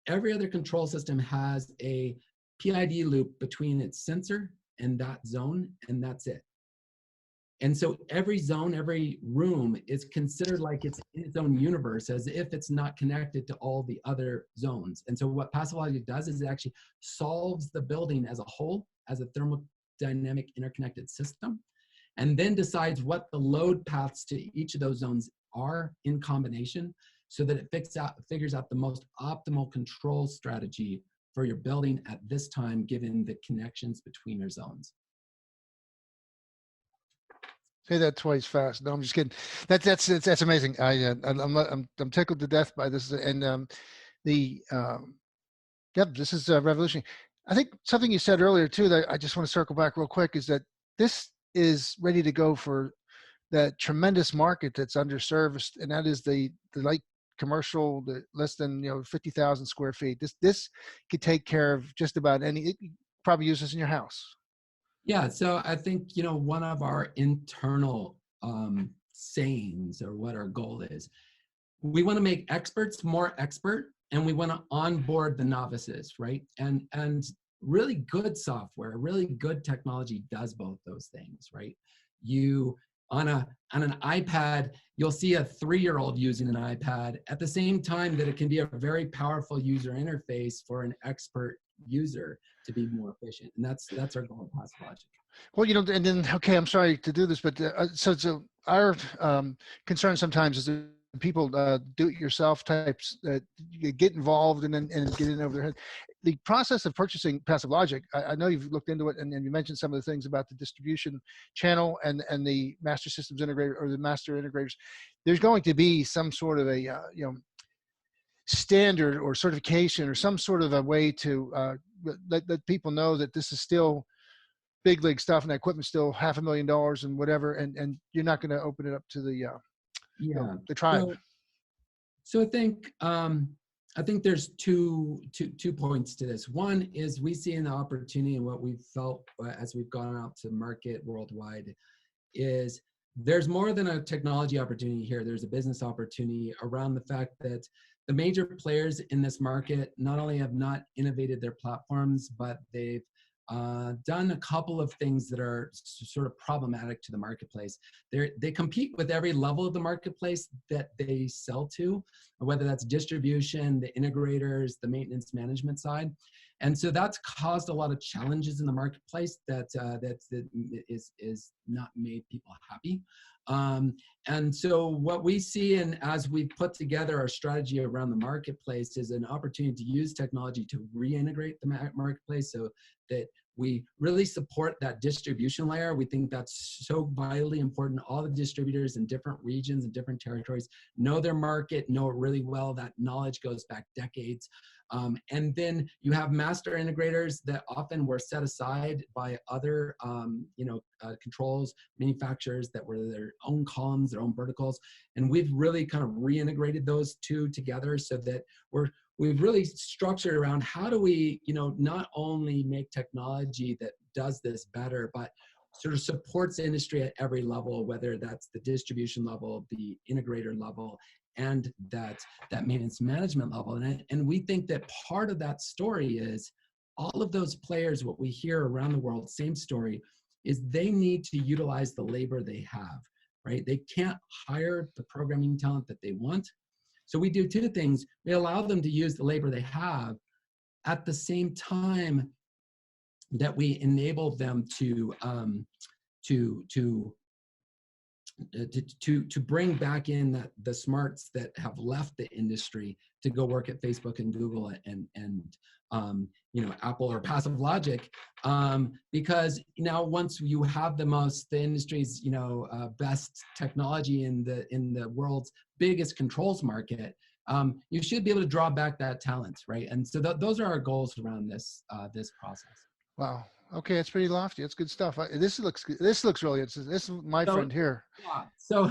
every other control system has a PID loop between its sensor and that zone, and that's it. And so every zone, every room is considered like it's in its own universe, as if it's not connected to all the other zones. And so what Passive Logic does is it actually solves the building as a whole, as a thermodynamic interconnected system, and then decides what the load paths to each of those zones are in combination, so that it figures out the most optimal control strategy for your building at this time, given the connections between your zones. Say that twice fast. No, I'm just kidding. That's amazing. I'm tickled to death by this. And this is revolutionary. I think something you said earlier too that I just want to circle back real quick is that this is ready to go for that tremendous market that's underserviced, and that is the light commercial, the less than 50,000 square feet. This could take care of just about any. You probably use this in your house. Yeah, so I think, one of our internal sayings, or what our goal is, we want to make experts more expert, and we want to onboard the novices, right? And really good software, really good technology does both those things, right? You, on an iPad, you'll see a 3-year-old using an iPad at the same time that it can be a very powerful user interface for an expert user to be more efficient. And that's our goal of Passive Logic. Well, and then, okay, I'm sorry to do this, but so our concern sometimes is that people do-it-yourself types that get involved and get in over their head. The process of purchasing Passive Logic, I know you've looked into it, and you mentioned some of the things about the distribution channel and the master systems integrator, or the master integrators. There's going to be some sort of a standard or certification or some sort of a way to let people know that this is still big league stuff and that equipment's still $500,000 and whatever, and you're not going to open it up to the tribe. So I think there's two points to this. One is we see an opportunity, and what we've felt as we've gone out to market worldwide is there's more than a technology opportunity here. There's a business opportunity around the fact that the major players in this market not only have not innovated their platforms, but they've done a couple of things that are sort of problematic to the marketplace. They compete with every level of the marketplace that they sell to, whether that's distribution, the integrators, the maintenance management side. And so that's caused a lot of challenges in the marketplace that is not made people happy. And so what we see, and as we put together our strategy around the marketplace, is an opportunity to use technology to reintegrate the marketplace so that we really support that distribution layer. We think that's so vitally important. All the distributors in different regions and different territories know their market, know it really well. That knowledge goes back decades. And then you have master integrators that often were set aside by other controls manufacturers that were their own columns, their own verticals. And we've really kind of reintegrated those two together so that we've really structured around how do we, not only make technology that does this better, but sort of supports industry at every level, whether that's the distribution level, the integrator level, and that maintenance management level. And we think that part of that story is all of those players, what we hear around the world, same story, is they need to utilize the labor they have, right? They can't hire the programming talent that they want. So we do two things. We allow them to use the labor they have. At the same time, that we enable them to bring back in the smarts that have left the industry to go work at Facebook and Google and Apple or Passive Logic, because now once you have the industry's best technology in the world's biggest controls market, you should be able to draw back that talent, right? And so those are our goals around this process. Wow. Okay, it's pretty lofty. It's good stuff. This looks really. This is my friend here. Yeah. So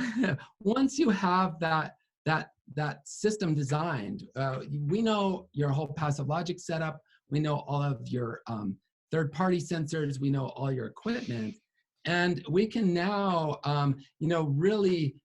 once you have that system designed, we know your whole passive logic setup. We know all of your third-party sensors. We know all your equipment, and we can now really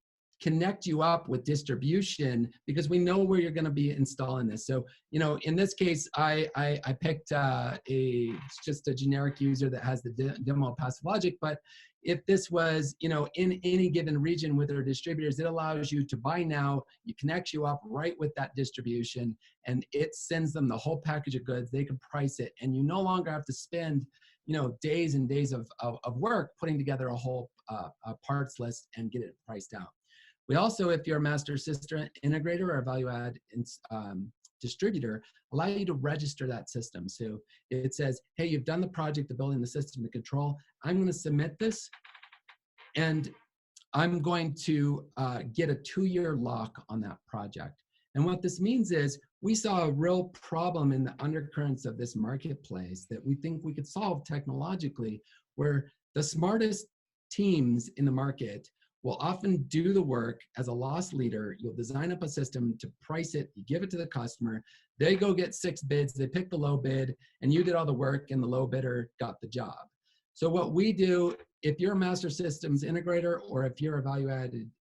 connect you up with distribution because we know where you're going to be installing this. So, in this case, I picked just a generic user that has the demo of Passive Logic, but if this was, in any given region with their distributors, it allows you to buy now, it connects you up right with that distribution, and it sends them the whole package of goods. They can price it, and you no longer have to spend, days and days of work putting together a whole parts list and get it priced out. We also, if you're a master system integrator or a value add distributor, allow you to register that system. So it says, hey, you've done the project of building the system to control. I'm going to submit this, and I'm going to get a 2-year lock on that project. And what this means is we saw a real problem in the undercurrents of this marketplace that we think we could solve technologically, where the smartest teams in the market will often do the work as a loss leader. You'll design up a system to price it, you give it to the customer, they go get 6 bids, they pick the low bid, and you did all the work and the low bidder got the job. So what we do, if you're a master systems integrator or if you're a value-added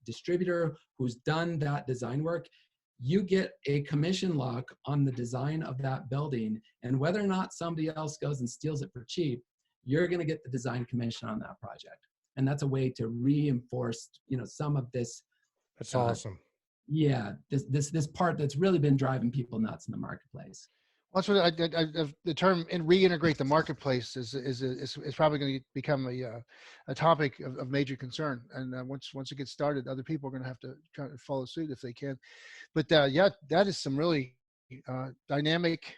distributor who's done that design work, you get a commission lock on the design of that building, and whether or not somebody else goes and steals it for cheap, you're gonna get the design commission on that project. And that's a way to reinforce, some of this. That's awesome. Yeah, this part that's really been driving people nuts in the marketplace. Well, that's what the term "and reintegrate the marketplace" is probably going to become a topic of major concern. And once it gets started, other people are going to have to try to follow suit if they can. But yeah, that is some really dynamic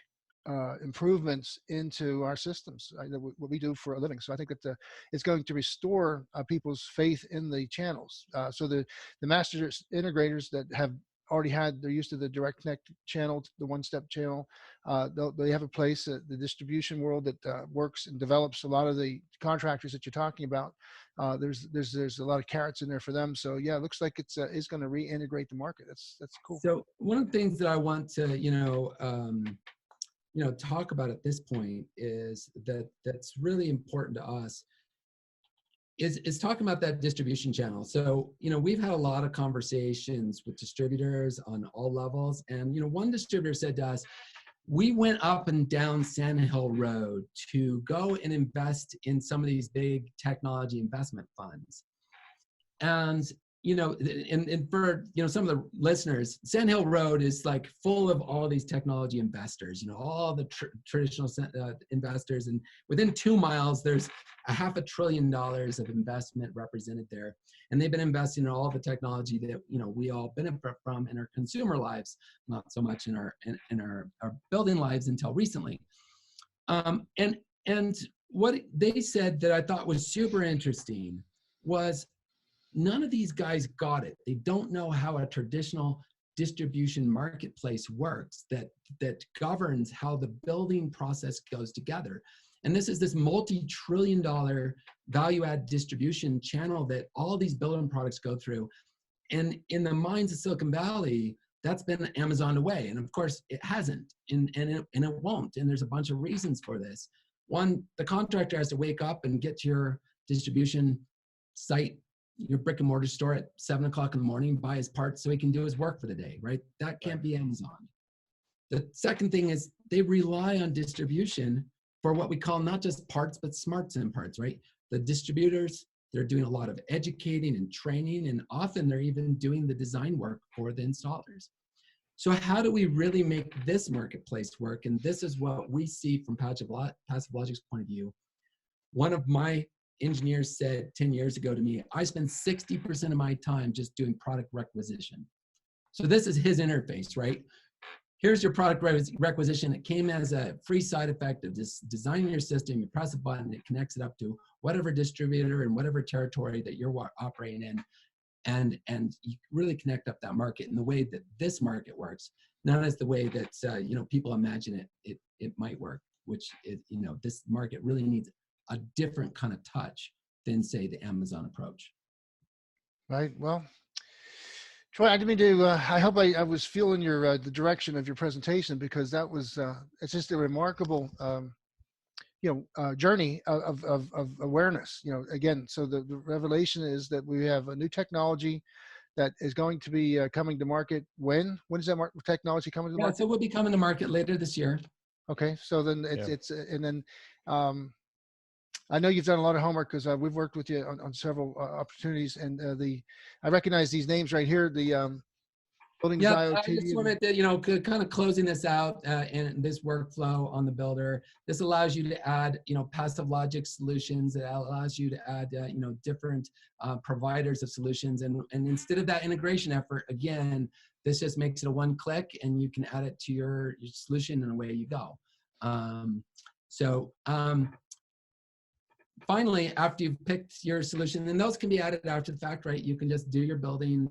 improvements into our systems, what we do for a living. So I think that it's going to restore people's faith in the channels. So the master integrators that have already they're used to the direct connect channel, the one-step channel. They have a place, the distribution world that works and develops a lot of the contractors that you're talking about. There's a lot of carrots in there for them. So yeah, it looks like it's going to reintegrate the market. That's cool. So one of the things that I want to talk about at this point is that's really important to us is talking about that distribution channel. So, we've had a lot of conversations with distributors on all levels. And, one distributor said to us, we went up and down Sand Hill Road to go and invest in some of these big technology investment funds. And and for some of the listeners, Sand Hill Road is like full of all these technology investors, all the traditional investors, and within 2 miles there's $500 billion of investment represented there, and they've been investing in all the technology that we all benefit from in our consumer lives, not so much in our building lives until recently. And what they said that I thought was super interesting was, none of these guys got it. They don't know how a traditional distribution marketplace works that governs how the building process goes together. And this is this multi-trillion-dollar value-add distribution channel that all these building products go through. And in the minds of Silicon Valley, that's been Amazoned away. And of course, it hasn't, and it won't. And there's a bunch of reasons for this. One, the contractor has to wake up and get to your distribution site, your brick and mortar store at 7 o'clock in the morning, buy his parts so he can do his work for the day, right? That can't be Amazon. The second thing is they rely on distribution for what we call not just parts, but smarts and parts, right? The distributors, they're doing a lot of educating and training, and often they're even doing the design work for the installers. So how do we really make this marketplace work? And this is what we see from Passive Logic's point of view. One of my engineers said 10 years ago to me, I spend 60% of my time just doing product requisition. So this is his interface, right? Here's your product requisition. It came as a free side effect of just designing your system. You press a button, it connects it up to whatever distributor and whatever territory that you're operating in. And you really connect up that market in the way that this market works, not as the way that people imagine it might work, which is, this market really needs a different kind of touch than, say, the Amazon approach. Right. Well, Troy, I didn't mean to. I hope I was feeling your the direction of your presentation, because that was it's just a remarkable journey of awareness. Again, so the revelation is that we have a new technology that is going to be coming to market. When is that technology coming to the market? So we'll be coming to market later this year. Okay, so then it's and then I know you've done a lot of homework, because we've worked with you on several opportunities, and I recognize these names right here. The buildings IoT. I just wanted to, kind of closing this out and this workflow on the builder. This allows you to add, passive logic solutions. It allows you to add, different providers of solutions. And instead of that integration effort, again, this just makes it a one click, and you can add it to your solution, and away you go. Finally, after you've picked your solution, and those can be added after the fact, right? You can just do your building,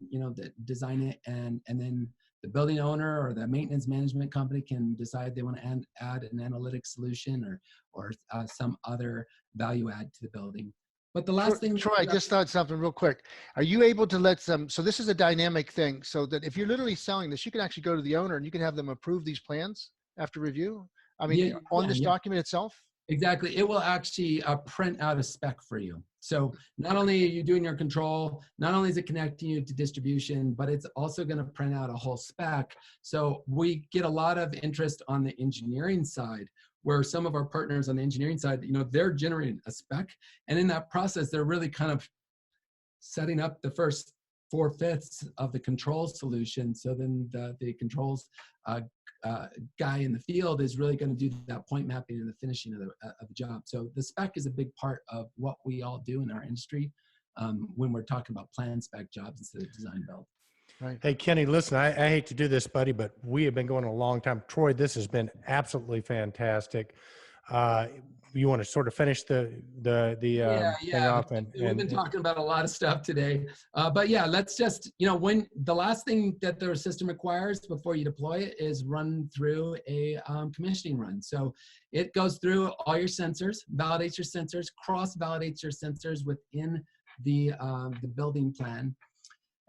design it, and then the building owner or the maintenance management company can decide they want to add an analytic solution or some other value add to the building. But the last thing, Troy, I just thought something real quick. Are you able to let them? So this is a dynamic thing, so that if you're literally selling this, you can actually go to the owner and you can have them approve these plans after review. I mean, on this document itself. Exactly. It will actually print out a spec for you. So not only are you doing your control, not only is it connecting you to distribution, but it's also going to print out a whole spec. So we get a lot of interest on the engineering side, where some of our partners on the engineering side, they're generating a spec. And in that process, they're really kind of setting up the first 4/5 of the control solution. So then the controls guy in the field is really going to do that point mapping and the finishing of the job. So the spec is a big part of what we all do in our industry when we're talking about plan spec jobs instead of design build. Right. Hey, Kenny, listen, I hate to do this, buddy, but we have been going a long time. Troy, this has been absolutely fantastic. You want to sort of finish the thing off? We've been talking about a lot of stuff today, but yeah, let's just, when the last thing that the system requires before you deploy it is run through a commissioning run. So it goes through all your sensors, validates your sensors, cross-validates your sensors within the building plan.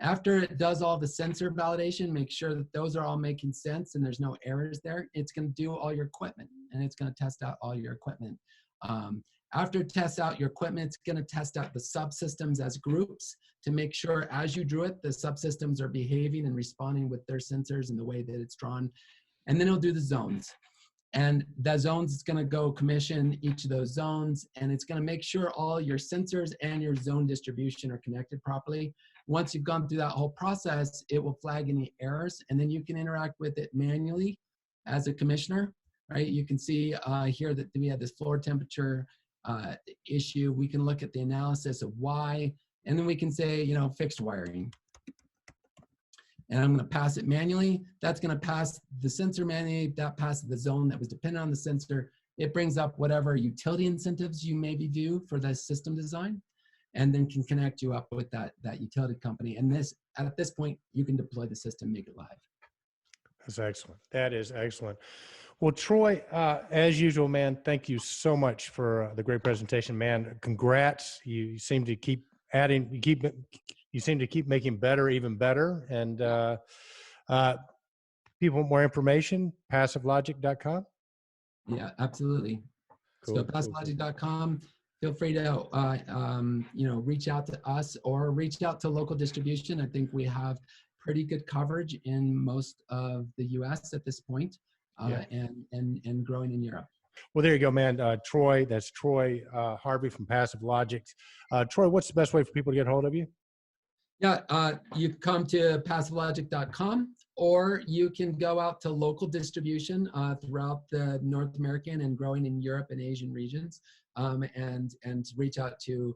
After it does all the sensor validation, make sure that those are all making sense and there's no errors there. It's going to do all your equipment, and it's going to test out all your equipment. After it tests out your equipment, it's going to test out the subsystems as groups to make sure as you drew it, the subsystems are behaving and responding with their sensors in the way that it's drawn. And then it'll do the zones. And the zones, it's going to go commission each of those zones, and it's going to make sure all your sensors and your zone distribution are connected properly. Once you've gone through that whole process, it will flag any errors, and then you can interact with it manually as a commissioner, right? You can see here that we had this floor temperature issue. We can look at the analysis of why, and then we can say, fixed wiring. And I'm going to pass it manually. That's going to pass the sensor manually. That passes the zone that was dependent on the sensor. It brings up whatever utility incentives you maybe do for the system design, and then can connect you up with that utility company. And at this point, you can deploy the system, make it live. That's excellent. That is excellent. Well, Troy, as usual, man, thank you so much for the great presentation, man. Congrats. You seem to keep adding, you seem to keep making better, even better. And people want more information, passivelogic.com. Yeah, absolutely. Cool. So passivelogic.com. Feel free to reach out to us or reach out to local distribution. I think we have pretty good coverage in most of the U.S. at this point, and growing in Europe. Well, there you go, man. Troy, that's Troy Harvey from Passive Logic. Troy, what's the best way for people to get a hold of you? Yeah, you come to passivelogic.com, or you can go out to local distribution throughout the North American and growing in Europe and Asian regions, and reach out to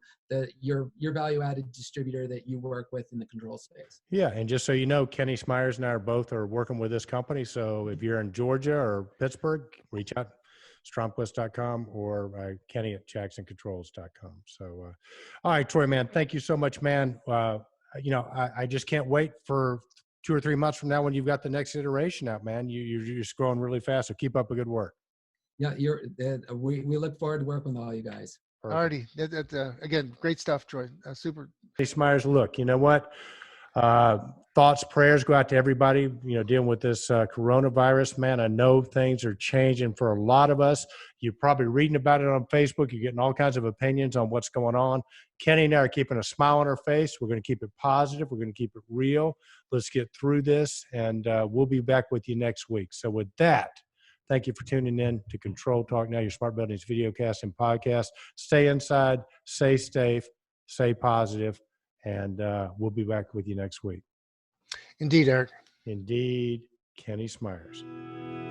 your value-added distributor that you work with in the control space. Yeah, and just so you know, Kenny Smyers and I are both working with this company. So if you're in Georgia or Pittsburgh, reach out, stromquist.com or Kenny at jacksoncontrols.com. So, all right, Troy, man, thank you so much, man. I just can't wait for 2 or 3 months from now when you've got the next iteration out, man. You're just growing really fast. So keep up the good work. Yeah, we look forward to working with all you guys. Alrighty. Again, great stuff, Troy. Super. Kenny Smyers, look, you know what? Thoughts, prayers go out to everybody, dealing with this coronavirus, man. I know things are changing for a lot of us. You're probably reading about it on Facebook. You're getting all kinds of opinions on what's going on. Kenny and I are keeping a smile on our face. We're going to keep it positive. We're going to keep it real. Let's get through this, and we'll be back with you next week. So with that, thank you for tuning in to Control Talk Now, your Smart Buildings videocast and podcast. Stay inside, stay safe, stay positive, and we'll be back with you next week. Indeed, Eric. Indeed, Kenny Smyers.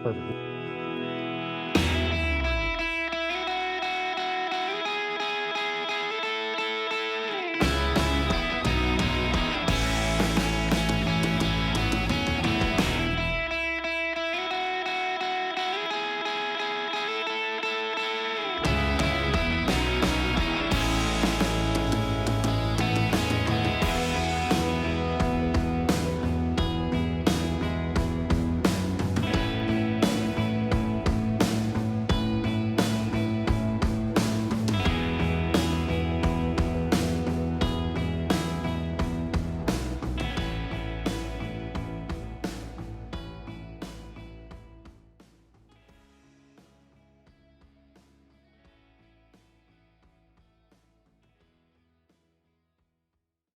Perfect.